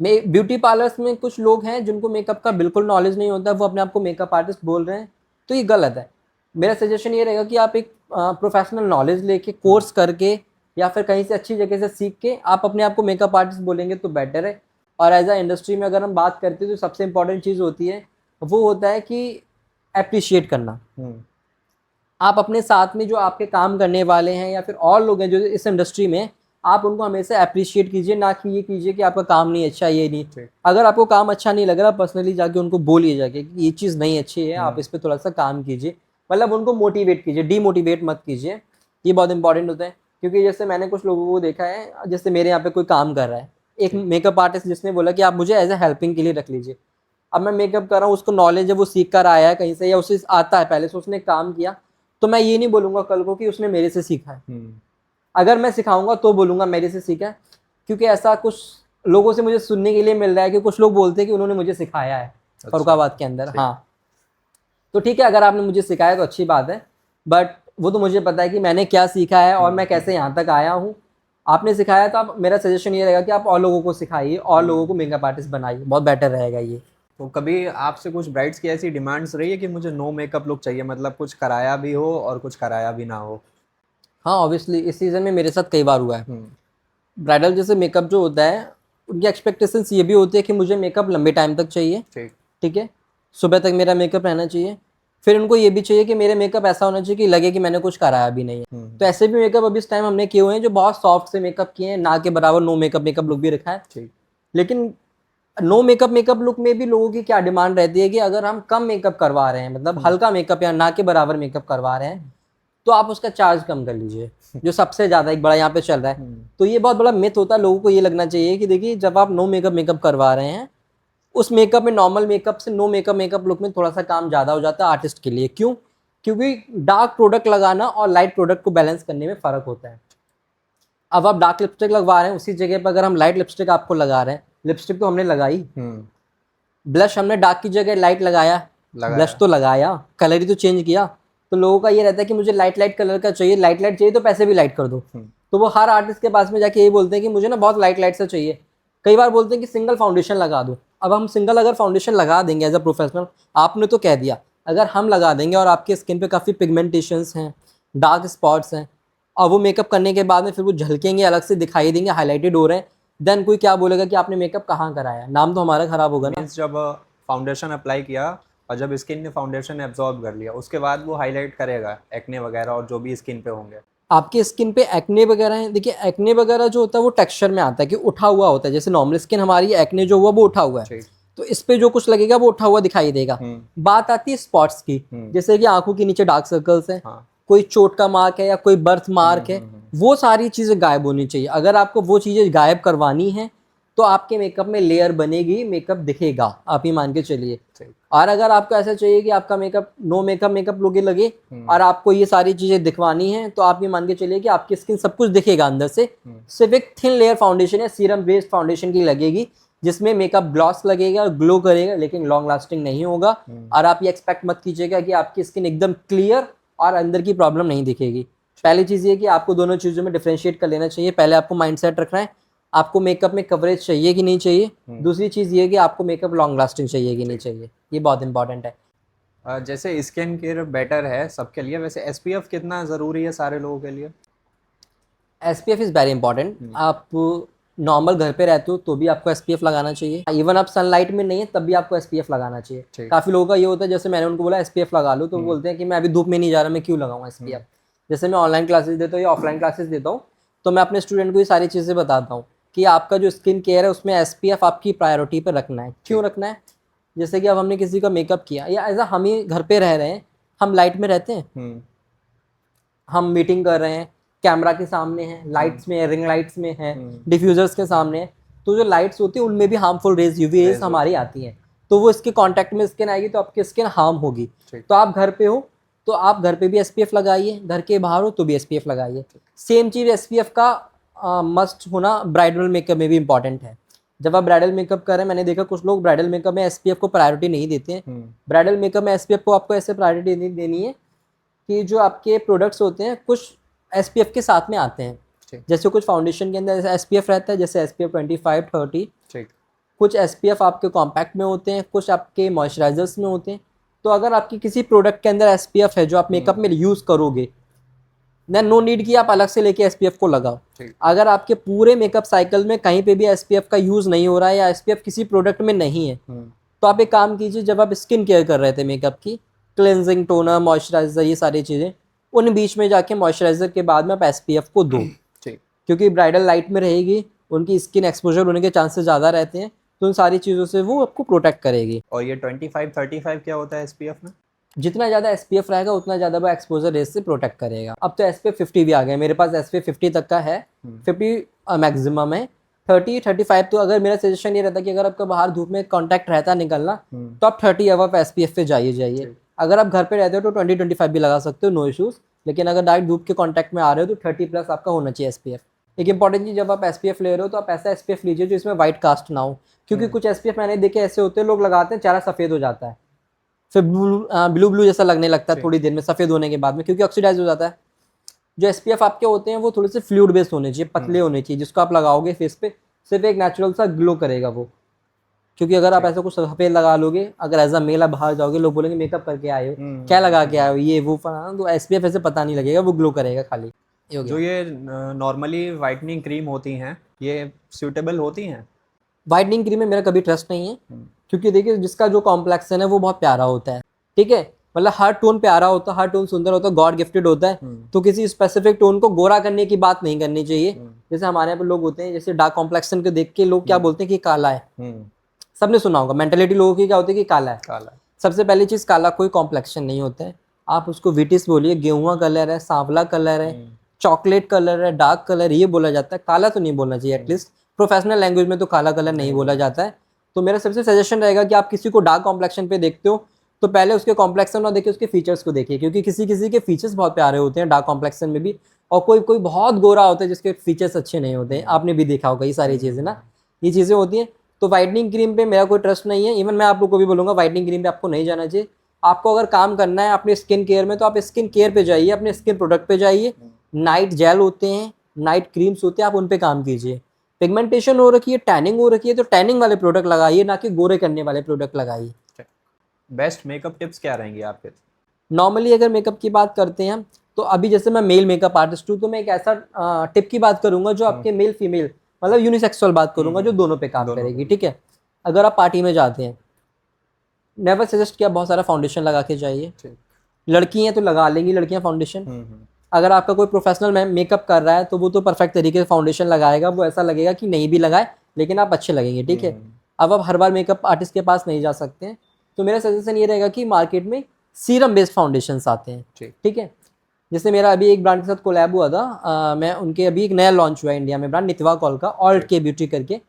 ब्यूटी पार्लर्स में कुछ लोग हैं जिनको मेकअप का बिल्कुल नॉलेज नहीं होता, वो अपने आप को मेकअप आर्टिस्ट बोल रहे हैं, तो ये गलत है। मेरा सजेशन ये रहेगा कि आप एक प्रोफेशनल नॉलेज लेके, कोर्स करके, या फिर कहीं से अच्छी जगह से सीख के आप अपने आप को मेकअप आर्टिस्ट बोलेंगे तो बेटर है। और एज अ इंडस्ट्री में अगर हम बात करते हैं तो सबसे इंपॉर्टेंट चीज़ होती है वो होता है कि अप्रिशिएट करना। आप अपने साथ में जो आपके काम करने वाले हैं या फिर और लोग हैं जो इस इंडस्ट्री में, आप उनको हमेशा अप्रिशिएट कीजिए, ना कि ये कीजिए कि आपका काम नहीं अच्छा, ये नहीं। अगर आपको काम अच्छा नहीं लग रहा, पर्सनली जाके उनको बोलिए जाके कि ये चीज़ नहीं अच्छी है, आप इस पर थोड़ा सा काम कीजिए। मतलब उनको मोटिवेट कीजिए, डीमोटिवेट मत कीजिए, ये बहुत इंपॉर्टेंट होता है। क्योंकि जैसे मैंने कुछ लोगों को देखा है, जैसे मेरे यहाँ पे कोई काम कर रहा है, एक मेकअप आर्टिस्ट जिसने बोला कि आप मुझे एज ए हेल्पिंग के लिए रख लीजिए। अब मैं मेकअप कर रहा हूँ, उसको नॉलेज है, वो सीख कर आया है कहीं से, या उसे आता है पहले से, उसने काम किया, तो मैं ये नहीं बोलूँगा कल को कि उसने मेरे से सीखा है। अगर मैं सिखाऊंगा तो बोलूँगा मेरे से सीखा है, क्योंकि ऐसा कुछ लोगों से मुझे सुनने के लिए मिल रहा है कि कुछ लोग बोलते हैं कि उन्होंने मुझे सिखाया है फरुखाबाद के अंदर। हाँ, तो ठीक है, अगर आपने मुझे सिखाया तो अच्छी बात है, बट वो तो मुझे पता है कि मैंने क्या सीखा है और मैं कैसे यहाँ तक आया हूँ। आपने सिखाया तो आप, मेरा सजेशन ये रहेगा कि आप और लोगों को सिखाइए, और लोगों को मेकअप आर्टिस्ट बनाइए, बहुत बेटर रहेगा ये। तो कभी आपसे कुछ ब्राइड्स की ऐसी डिमांड्स रही है कि मुझे नो मेकअप लुक चाहिए, मतलब कुछ कराया भी हो और कुछ कराया भी ना हो? हाँ, ऑब्वियसली इस सीज़न में मेरे साथ कई बार हुआ है। ब्राइडल जैसे मेकअप जो होता है, उनकी एक्सपेक्टेशंस ये भी होती है कि मुझे मेकअप लंबे टाइम तक चाहिए, ठीक है, सुबह तक मेरा मेकअप रहना चाहिए। फिर उनको ये भी चाहिए कि मेरे मेकअप ऐसा होना चाहिए कि लगे कि मैंने कुछ कराया भी नहीं है। तो ऐसे भी मेकअप अभी इस टाइम हमने किए हुए हैं जो बहुत सॉफ्ट से मेकअप किए हैं, ना के बराबर नो मेकअप लुक भी रखा है। लेकिन नो मेकअप लुक में भी लोगों की क्या डिमांड रहती है कि अगर हम कम मेकअप करवा रहे हैं, मतलब हल्का मेकअप या ना के बराबर मेकअप करवा रहे हैं, तो आप उसका चार्ज कम कर लीजिए, जो सबसे ज़्यादा एक बड़ा यहाँ पे चल रहा है। तो ये बहुत बड़ा मिथ होता है, लोगों को ये लगना चाहिए कि देखिए जब आप नो मेकअप करवा रहे हैं उस मेकअप में नॉर्मल मेकअप से नो मेकअप लुक में थोड़ा सा काम ज़्यादा हो जाता है आर्टिस्ट के लिए। क्यों? क्योंकि डार्क प्रोडक्ट लगाना और लाइट प्रोडक्ट को बैलेंस करने में फ़र्क होता है। अब आप डार्क लिपस्टिक लगवा रहे हैं, उसी जगह पर अगर हम लाइट लिपस्टिक आपको लगा रहे हैं, लिपस्टिक तो हमने लगाई, ब्लश हमने डार्क की जगह लाइट लगाया, ब्लश तो लगाया, कलर ही तो चेंज किया। तो लोगों का ये रहता है कि मुझे लाइट कलर का चाहिए, लाइट चाहिए तो पैसे भी लाइट कर दो। तो वो हर आर्टिस्ट के पास में जाके यही बोलते हैं कि मुझे ना बहुत लाइट सा चाहिए। कई बार बोलते हैं कि सिंगल फाउंडेशन लगा दो। अब हम सिंगल अगर फाउंडेशन लगा देंगे एज अ प्रोफेशनल, आपने तो कह दिया, अगर हम लगा देंगे और आपके स्किन पे काफ़ी पिगमेंटेशंस हैं, डार्क स्पॉट्स हैं, और वो मेकअप करने के बाद में फिर वो झलकेंगे, अलग से दिखाई देंगे, हाईलाइटेड हो रहे हैं, देन कोई क्या बोलेगा कि आपने मेकअप कहाँ कराया, नाम तो हमारा खराब होगा ना। जब फाउंडेशन अप्लाई किया और जब स्किन ने फाउंडेशन एब्जॉर्ब कर लिया, उसके बाद वो हाईलाइट करेगा एक्ने वगैरह और जो भी स्किन पे होंगे। आपके स्किन पे एक्ने वगैरह है, देखिए एक्ने वगैरह जो होता है वो टेक्सचर में आता है कि उठा हुआ होता है। जैसे नॉर्मल स्किन हमारी, एक्ने जो हुआ वो उठा हुआ है, तो इस पे जो कुछ लगेगा वो उठा हुआ दिखाई देगा। बात आती है स्पॉट्स की, जैसे कि आंखों के नीचे डार्क सर्कल्स हैं, कोई चोट का मार्क है या कोई बर्थ मार्क है, वो सारी चीजें गायब होनी चाहिए। अगर आपको वो चीजें गायब करवानी है तो आपके मेकअप में लेयर बनेगी, मेकअप दिखेगा, आप ही मान के चलिए। और अगर आपको ऐसा चाहिए कि आपका मेकअप नो मेकअप लगे और आपको ये सारी चीजें दिखवानी है, तो आप ये मान के चलिए कि आपकी स्किन सब कुछ दिखेगा अंदर से। सिर्फ एक थिन लेयर फाउंडेशन या सीरम बेस्ड फाउंडेशन की लगेगी, जिसमें मेकअप ग्लॉस लगेगा, ग्लो करेगा, लेकिन लॉन्ग लास्टिंग नहीं होगा। और आप ये एक्सपेक्ट मत कीजिएगा कि आपकी स्किन एकदम क्लियर और अंदर की प्रॉब्लम नहीं दिखेगी। पहली चीज़ ये कि आपको दोनों चीज़ों में डिफरेंशिएट कर लेना चाहिए। पहले आपको माइंडसेट रखना है आपको मेकअप में कवरेज चाहिए कि नहीं चाहिए। दूसरी चीज़ ये कि आपको मेकअप लॉन्ग लास्टिंग चाहिए कि नहीं चाहिए, ये बहुत इंपॉर्टेंट है। जैसे स्किन केयर बेटर है सबके लिए, वैसे एसपीएफ कितना ज़रूरी है सारे लोगों के लिए? SPF is very important. आप नॉर्मल घर पे रहते हो तो भी आपको SPF लगाना चाहिए। इवन आप सनलाइट में नहीं है तब भी आपको SPF लगाना चाहिए। काफ़ी लोगों का ये होता है, जैसे मैंने उनको बोला SPF लगा लो, तो वो बोलते हैं कि मैं अभी धूप में नहीं जा रहा, मैं क्यों लगाऊँ SPF। जैसे मैं ऑनलाइन क्लासेस देता हूँ या ऑफलाइन क्लासेस देता हूँ, तो मैं अपने स्टूडेंट को ये सारी चीज़ें बताता हूँ कि आपका जो स्किन केयर है उसमें SPF आपकी प्रायोरिटी पर रखना है। क्यों रखना है? जैसे कि अब हमने किसी का मेकअप किया या ऐसा हम ही घर पे रह रहे हैं, हम लाइट में रहते हैं, हम मीटिंग कर रहे हैं, कैमरा के सामने है, लाइट्स में है, रिंग लाइट्स में है, डिफ्यूजर्स के सामने है, तो जो लाइट्स होती है उनमें भी हार्मफुल रेज, यूवी रेज हमारी आती हैं, तो वो इसके कांटेक्ट में स्किन आएगी तो आपकी स्किन हार्म होगी। तो आप घर पे हो तो आप घर पे भी SPF लगाइए, घर के बाहर हो तो भी SPF लगाइए। सेम चीज़ SPF का मस्ट होना ब्राइडल मेकअप में भी इंपॉर्टेंट है। जब आप ब्राइडल मेकअप कर रहे हैं, मैंने देखा कुछ लोग ब्राइडल मेकअप में SPF को प्रायोरिटी नहीं देते हैं। ब्राइडल मेकअप में SPF को आपको ऐसे प्रायोरिटी नहीं देनी है कि जो आपके प्रोडक्ट्स होते हैं कुछ SPF के साथ में आते हैं। जैसे कुछ फाउंडेशन के अंदर SPF रहता है, जैसे SPF 25, 30, कुछ SPF आपके कॉम्पैक्ट में होते हैं, कुछ आपके मॉइस्चराइजर्स में होते हैं। तो अगर आपकी किसी प्रोडक्ट के अंदर SPF है जो आप मेकअप में यूज़ करोगे, देन नो नीड कि आप अलग से लेके SPF को लगाओ। अगर आपके पूरे मेकअप साइकिल में कहीं पे भी SPF का यूज़ नहीं हो रहा है या SPF किसी प्रोडक्ट में नहीं है, तो आप एक काम कीजिए, जब आप स्किन केयर कर रहे थे मेकअप की, क्लेंजिंग, टोनर, मॉइस्चराइजर, ये सारी चीज़ें, उन बीच में जाके मॉइस्चराइजर के बाद में आप SPF को दो, क्योंकि ब्राइडल लाइट में रहेगी, उनकी स्किन एक्सपोजर होने के चांसेस ज़्यादा रहते हैं, तो उन सारी चीज़ों से वो आपको प्रोटेक्ट करेगी। और ये 25, 35 क्या होता है SPF में? जितना ज़्यादा SPF रहेगा उतना ज़्यादा वो एक्सपोजर रेज से प्रोटेक्ट करेगा। अब तो SPF 50 भी आ गया, मेरे पास SPF 50 तक का है, 50 मैक्सिमम है। 30, 35 तो अगर मेरा सजेशन ये रहता है कि अगर आपका बाहर धूप में कांटेक्ट रहता निकलना, तो आप 30 अबव SPF पे जाइए। अगर आप घर पे रहते हो तो 20, 25 भी लगा सकते हो, नो इशूज़। लेकिन अगर डायरेक्ट धूप के कांटेक्ट में आ रहे हो तो 30+ आपका होना चाहिए SPF। एक इंपॉर्टेंट चीज़, जब आप SPF ले रहे हो तो आप ऐसा SPF लीजिए जो इसमें वाइट कास्ट ना हो, क्योंकि कुछ SPF मैंने देखे ऐसे होते हैं, लोग लगाते हैं चेहरा सफ़ेद हो जाता है, फिर ब्लू जैसा लगने लगता है थोड़ी देर में सफ़ेद होने के बाद में, क्योंकि ऑक्सीडाइज हो जाता है। जो SPF आपके होते हैं वो थोड़े से फ्लूइड बेस्ड होने चाहिए, पतले होने चाहिए, जिसको आप लगाओगे फेस पे सिर्फ एक नेचुरल सा ग्लो करेगा वो। क्योंकि अगर आप ऐसा कुछ सफ़ेद लगा लोगे, अगर एज अ मेल आप बाहर जाओगे, लोग बोलेंगे मेकअप करके आए हो, क्या लगा के आए हो, ये वो फलाना, तो SPF ऐसे पता नहीं लगेगा, वो ग्लो करेगा खाली। जो ये नॉर्मली वाइटनिंग क्रीम होती हैं, ये सूटेबल होती हैं? वाइटनिंग क्रीम में मेरा कभी ट्रस्ट नहीं है, क्योंकि देखिए जिसका जो कॉम्प्लेक्सन है वो बहुत प्यारा होता है, ठीक है, मतलब हर टोन प्यारा होता है, हर टोन सुंदर होता है, गॉड गिफ्टेड होता है। तो किसी स्पेसिफिक टोन को गोरा करने की बात नहीं करनी चाहिए। जैसे हमारे यहाँ पे लोग होते हैं, जैसे डार्क कॉम्प्लेक्सन को देख के लोग क्या बोलते हैं कि काला है। सबने सुना होगा, मेंटेलिटी लोगों की क्या होती है कि काला है। सबसे पहली चीज़, काला कोई कॉम्प्लेक्शन नहीं होता है। आप उसको विटिस बोलिए, गेहुआ कलर है, सांवला कलर है, चॉकलेट कलर है, डार्क कलर, ये बोला जाता है। काला तो नहीं बोलना चाहिए, एटलीस्ट प्रोफेशनल लैंग्वेज में तो काला कलर नहीं बोला जाता है। तो मेरा सबसे सजेशन रहेगा कि आप किसी को डार्क कॉम्प्लेक्शन पे देखते हो तो पहले उसके कॉम्प्लेक्शन ना देखिए, उसके फीचर्स को देखिए, क्योंकि किसी किसी के फीचर्स बहुत प्यारे होते हैं डार्क कॉम्प्लेक्शन में भी, और कोई कोई बहुत गोरा होता है जिसके फीचर्स अच्छे नहीं होते हैं। आपने भी देखा होगा ये सारी चीज़ें ना, ये चीज़ें होती हैं। तो वाइटनिंग क्रीम पे मेरा कोई ट्रस्ट नहीं है। इवन मैं आप लोग को भी बोलूँगा वाइटनिंग क्रीम पे आपको नहीं जाना चाहिए। आपको अगर काम करना है अपने स्किन केयर में तो आप स्किन केयर पे जाइए, अपने स्किन प्रोडक्ट पे जाइए। नाइट जेल होते हैं, नाइट क्रीम्स होते हैं, आप उन पे काम कीजिए। पिगमेंटेशन हो रखी है, टैनिंग हो रखी है, तो टैनिंग वाले प्रोडक्ट लगाइए, ना कि गोरे करने वाले प्रोडक्ट लगाइए। बेस्ट मेकअप टिप्स क्या रहेंगी आपके? नॉर्मली अगर मेकअप की बात करते हैं तो अभी जैसे मैं मेल मेकअप आर्टिस्ट हूँ, तो मैं एक ऐसा टिप की बात करूंगा जो आपके मेल फीमेल मतलब यूनिसेक्सुअल बात करूंगा, जो दोनों पे काम करेगी। ठीक है, अगर आप पार्टी में जाते हैं, नेवर सजेस्ट किया बहुत सारा फाउंडेशन लगा के जाइए। लड़की हैं तो लगा लेंगी लड़कियां फाउंडेशन। अगर आपका कोई प्रोफेशनल मेकअप कर रहा है तो वो तो परफेक्ट तरीके से फाउंडेशन लगाएगा, वो ऐसा लगेगा कि नहीं भी लगाए लेकिन आप अच्छे लगेंगे। ठीक है, अब आप हर बार मेकअप आर्टिस्ट के पास नहीं जा सकते हैं, तो मेरा सजेशन ये रहेगा कि मार्केट में सीरम बेस्ड फाउंडेशंस आते हैं। ठीक है, जैसे मेरा अभी एक ब्रांड के साथ कोलैब हुआ था, मैं उनके अभी एक नया लॉन्च हुआ है इंडिया में ब्रांड नितवा कॉल का, ऑल्ट के ब्यूटी करके।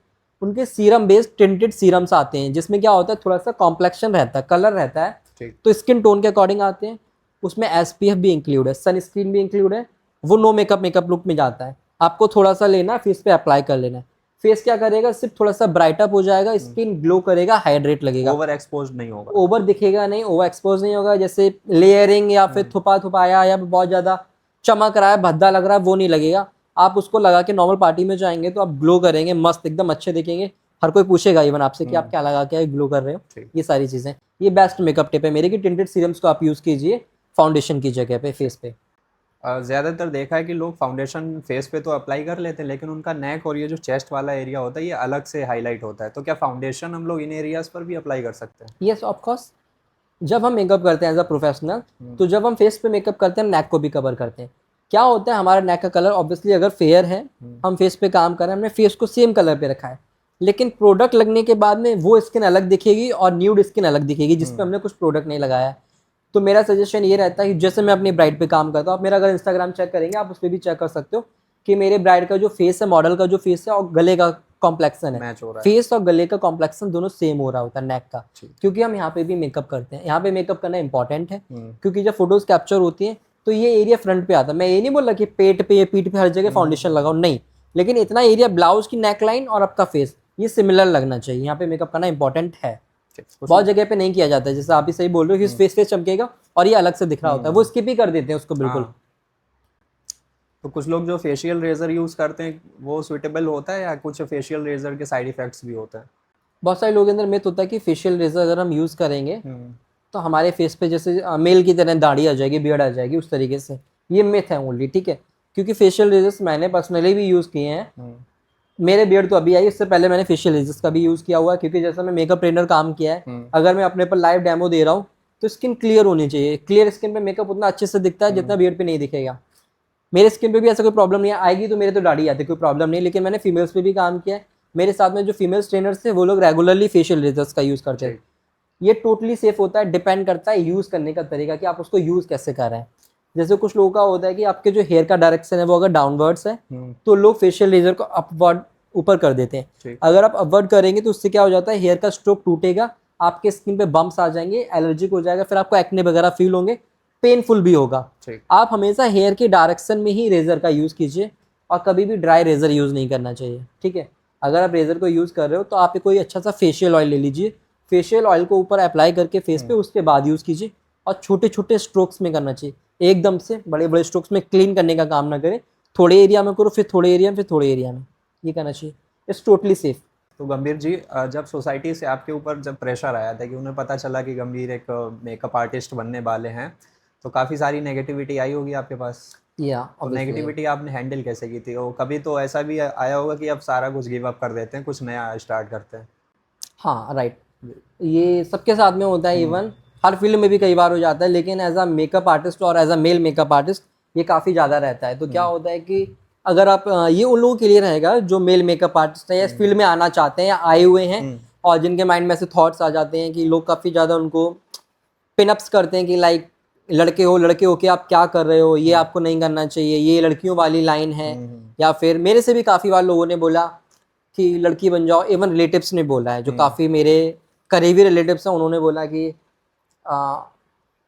उनके सीरम बेस्ड टिंटेड सीरम्स आते हैं जिसमें क्या होता है, थोड़ा सा कॉम्प्लेक्शन रहता है, कलर रहता है, तो स्किन टोन के अकॉर्डिंग आते हैं। उसमें SPF भी इंक्लूड है, सनस्क्रीन भी इंक्लूड है। वो नो मेकअप लुक में जाता है। आपको थोड़ा सा लेना है, फेस पे अप्लाई कर लेना है। फेस क्या करेगा, सिर्फ थोड़ा सा ब्राइटअप हो जाएगा, स्किन ग्लो करेगा, हाइड्रेट लगेगा, ओवर एक्सपोज नहीं होगा, ओवर दिखेगा नहीं, ओवर एक्सपोज नहीं होगा। जैसे लेयरिंग या फिर थुपा थुपाया या बहुत ज़्यादा चमक रहा है, भद्दा लग रहा है, वो नहीं लगेगा। आप उसको लगा के नॉर्मल पार्टी में जाएंगे तो आप ग्लो करेंगे, मस्त एकदम अच्छे दिखेंगे। हर कोई पूछेगा इवन आपसे कि आप क्या लगा के ग्लो कर रहे हो। ये सारी चीज़ें, ये बेस्ट मेकअप टिप है मेरे की। टिंटेड सीरम्स को आप यूज़ कीजिए फाउंडेशन की जगह पे फेस पे। ज़्यादातर देखा है कि लोग फाउंडेशन फेस पे तो अप्लाई कर लेते हैं, लेकिन उनका नेक और ये जो चेस्ट वाला एरिया होता है ये अलग से हाईलाइट होता है। तो क्या फाउंडेशन हम लोग इन एरियाज पर भी अप्लाई कर सकते हैं? Yes of course. जब हम मेकअप करते हैं एज अ प्रोफेशनल, तो जब हम फेस पे मेकअप करते हैं, नेक को भी कवर करते हैं। क्या होता है, हमारा नेक का कलर ऑब्वियसली अगर फेयर है, हम फेस पे काम कर रहे हैं, हमने फेस को सेम कलर पे रखा है, लेकिन प्रोडक्ट लगने के बाद में वो स्किन अलग दिखेगी और न्यूड स्किन अलग दिखेगी जिस पे हमने कुछ प्रोडक्ट नहीं लगाया है। तो मेरा सजेशन ये रहता है कि जैसे मैं अपनी ब्राइड पे काम करता हूँ, आप मेरा अगर इंस्टाग्राम चेक करेंगे आप उस पर भी चेक कर सकते हो कि मेरे ब्राइड का जो फेस है, मॉडल का जो फेस है और गले का कॉम्प्लेक्शन है, मैच हो रहा है। फेस और गले का कॉम्प्लेक्शन दोनों सेम हो रहा होता है नेक का, क्योंकि हम यहाँ पे भी मेकअप करते हैं। यहाँ पे मेकअप करना इंपॉर्टेंट है, क्योंकि जब फोटोज कैप्चर होती हैं तो ये एरिया फ्रंट पे आता है। मैं ये नहीं बोल रहा कि पेट पे, पीठ पे हर जगह फाउंडेशन लगाओ, नहीं, लेकिन इतना एरिया ब्लाउज की नेक लाइन और आपका फेस ये सिमिलर लगना चाहिए। यहाँ पे मेकअप करना इंपॉर्टेंट है, बहुत जगह पे नहीं किया जाता है। जैसे आप ही सही बोल रहे हो कि फेस चमकेगा और ये अलग से दिख रहा होता है, वो स्किप ही कर देते हैं उसको बिल्कुल। तो कुछ लोग जो फेशियल रेजर यूज करते हैं वो सुइटेबल होता है, या कुछ फेशियल रेजर के साइड इफेक्ट्स भी होते हैं? बहुत सारे लोगों के अंदर मिथ होता है कि फेशियल रेजर अगर हम यूज़ करेंगे तो हमारे फेस पे जैसे मेल की तरह दाढ़ी आ जाएगी, बियर्ड आ जाएगी, उस तरीके से। ये मिथ है ओनली। ठीक है, क्योंकि फेशियल रेजर्स मैंने पर्सनली भी यूज़ किए हैं। मेरे बियर्ड तो अभी आई, इससे पहले मैंने फेशियल रेजर्स का भी यूज़ किया हुआ है, क्योंकि जैसा मैं मेकअप ट्रेनर काम किया है, अगर मैं अपने पर लाइव डेमो दे रहा हूँ तो स्किन क्लियर होनी चाहिए। क्लियर स्किन पे मेकअप उतना अच्छे से दिखता है जितना बियर्ड पे नहीं दिखेगा। मेरे स्किन पे भी ऐसा कोई प्रॉब्लम नहीं आएगी, तो मेरे तो दाढ़ी आती, कोई प्रॉब्लम नहीं। लेकिन मैंने फीमेल्स पे भी काम किया है, मेरे साथ में जो फीमेल्स ट्रेनर्स थे वो लोग रेगुलरली फेशियल रेजर्स का यूज़ करते हैं। ये टोटली सेफ होता है, डिपेंड करता है यूज़ करने का तरीका कि आप उसको यूज़ कैसे कर रहे हैं। जैसे कुछ लोगों का होता है कि आपके जो हेयर का डायरेक्शन है वो अगर डाउनवर्ड्स है तो लोग फेशियल रेजर को अपवर्ड ऊपर कर देते हैं। अगर आप अपवर्ड करेंगे तो उससे क्या हो जाता है, हेयर का स्ट्रोक टूटेगा, आपके स्किन पे बम्प्स आ जाएंगे, एलर्जिक हो जाएगा, फिर आपको एक्ने वगैरह फील होंगे, पेनफुल भी होगा। आप हमेशा हेयर के डायरेक्शन में ही रेजर का यूज़ कीजिए और कभी भी ड्राई रेजर यूज़ नहीं करना चाहिए। ठीक है, अगर आप रेजर को यूज़ कर रहे हो तो आप कोई अच्छा सा फेशियल ऑयल ले लीजिए, फेशियल ऑयल को ऊपर अप्लाई करके फेस पे, उसके बाद यूज़ कीजिए, और छोटे छोटे स्ट्रोक्स में करना चाहिए, एकदम से बड़े बड़े स्ट्रोक्स में क्लीन करने का काम ना करें। थोड़े एरिया में करो, फिर थोड़े एरिया में, फिर थोड़े एरिया में, ये करना चाहिए। It's totally safe. तो गंभीर जी, जब सोसाइटी से आपके ऊपर जब प्रेशर आया था कि उन्हें पता चला कि गंभीर एक मेकअप आर्टिस्ट बनने वाले हैं, तो काफ़ी सारी नेगेटिविटी आई होगी आपके पास। तो नेगेटिविटी आपने हैंडल कैसे की थी? और कभी तो ऐसा भी आया होगा कि अब सारा कुछ गिव अप कर देते हैं, कुछ नया स्टार्ट करते हैं? हाँ राइट, ये सबके साथ में होता है, इवन हर फील्ड में भी कई बार हो जाता है, लेकिन एज अ मेकअप आर्टिस्ट और as a male makeup artist ये काफ़ी ज़्यादा रहता है। तो क्या होता है कि अगर आप ये उन लोगों के लिए रहेगा जो मेल मेकअप आर्टिस्ट है या इस फील्ड में आना चाहते हैं या आए हुए हैं, और जिनके माइंड में ऐसे थॉट्स आ जाते हैं कि लोग काफ़ी ज़्यादा उनको पिनअप्स करते हैं कि लाइक लड़के हो के आप क्या कर रहे हो, ये आपको नहीं करना चाहिए, ये लड़कियों वाली लाइन है। या फिर मेरे से भी काफ़ी बार लोगों ने बोला कि लड़की बन जाओ, इवन रिलेटिव्स ने बोला है, जो हम्म। काफ़ी मेरे करीबी रिलेटिव्स हैं, उन्होंने बोला कि आ,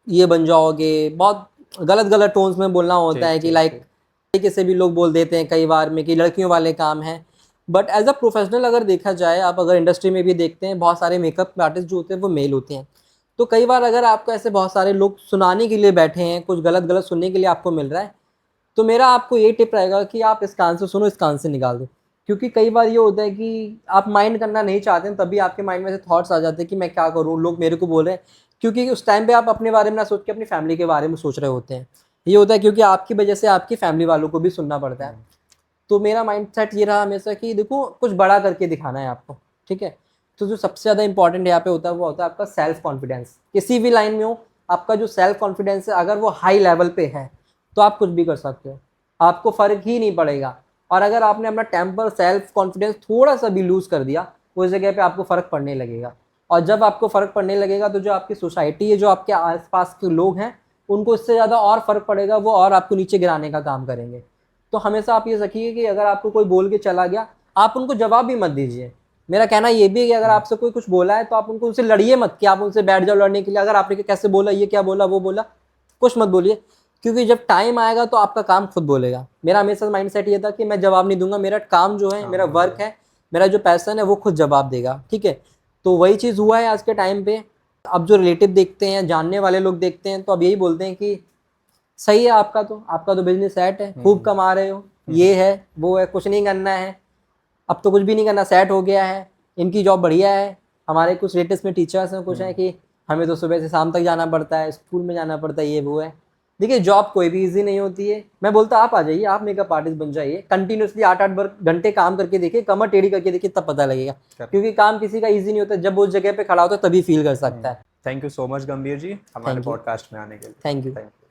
ये बन जाओगे। बहुत गलत गलत टोन्स में बोलना होता है कि लाइक तरीके से भी लोग बोल देते हैं कई बार में कि लड़कियों वाले काम हैं। बट एज अ प्रोफेशनल अगर देखा जाए, आप अगर इंडस्ट्री में भी देखते हैं, बहुत सारे मेकअप आर्टिस्ट जो होते हैं वो मेल होते हैं। तो कई बार अगर आपको ऐसे बहुत सारे लोग सुनाने के लिए बैठे हैं, कुछ गलत गलत सुनने के लिए आपको मिल रहा है, तो मेरा आपको ये टिप रहेगा कि आप इस कान से सुनो, इस कान से निकाल दो। क्योंकि कई बार ये होता है कि आप माइंड करना नहीं चाहते हैं, तभी आपके माइंड में से थॉट्स आ जाते हैं कि मैं क्या करूँ, लोग मेरे को बोल रहे हैं। क्योंकि उस टाइम पे आप अपने बारे में ना सोच के अपनी फैमिली के बारे में सोच रहे होते हैं। ये होता है क्योंकि आपकी वजह से आपकी फैमिली वालों को भी सुनना पड़ता है। तो मेरा माइंड सेट ये रहा हमेशा कि देखो, कुछ बड़ा करके दिखाना है आपको, ठीक है। तो जो सबसे ज़्यादा इंपॉर्टेंट यहाँ पे होता है वो होता है आपका सेल्फ कॉन्फिडेंस। किसी भी लाइन में हो, आपका जो सेल्फ कॉन्फिडेंस है अगर वो हाई लेवल पे है तो आप कुछ भी कर सकते हो, आपको फ़र्क ही नहीं पड़ेगा। और अगर आपने अपना टेम्पर, सेल्फ कॉन्फिडेंस थोड़ा सा भी लूज़ कर दिया, उस जगह पे आपको फ़र्क पड़ने लगेगा। और जब आपको फ़र्क पड़ने लगेगा तो जो आपकी सोसाइटी है, जो आपके आसपास के लोग हैं, उनको इससे ज़्यादा और फ़र्क पड़ेगा, वो और आपको नीचे गिराने का काम करेंगे। तो हमेशा आप ये रखिए कि अगर आपको कोई बोल के चला गया, आप उनको जवाब भी मत दीजिए। मेरा कहना ये भी है कि अगर आपसे कोई कुछ बोला है तो आप उनसे लड़िए मत, कि आप उनसे बैठ जाओ लड़ने के लिए। अगर आपने कैसे बोला, ये क्या बोला, वो बोला, कुछ मत बोलिए। क्योंकि जब टाइम आएगा तो आपका काम खुद बोलेगा। मेरा हमेशा माइंडसेट ये था कि मैं जवाब नहीं दूंगा, मेरा काम जो है, मेरा वर्क है, मेरा जो पैशन है वो खुद जवाब देगा, ठीक है। तो वही चीज़ हुआ है आज के टाइम पे। अब जो रिलेटिव देखते हैं, जानने वाले लोग देखते हैं, तो अब यही बोलते हैं कि सही है आपका तो बिजनेस सेट है, खूब कमा रहे हो, ये है वो है, कुछ नहीं करना है, अब तो कुछ भी नहीं करना, सेट हो गया है, इनकी जॉब बढ़िया है। हमारे कुछ रिलेटिव्स में टीचर्स हैं, कुछ हैं कि हमें तो सुबह से शाम तक जाना पड़ता है, स्कूल में जाना पड़ता है, ये वो है। देखिए, जॉब कोई भी इजी नहीं होती है। मैं बोलता आप आ जाइए, आप मेकअप आर्टिस्ट बन जाइए, कंटिन्यूसली 8-8 घंटे काम करके देखिए, कमर टेढ़ी करके देखिए, तब पता लगेगा। क्योंकि काम किसी का इजी नहीं होता, जब उस जगह पे खड़ा होता है तभी फील कर सकता है। थैंक यू सो मच गंभीर जी हमारे पॉडकास्ट में आने के लिए। Thank you.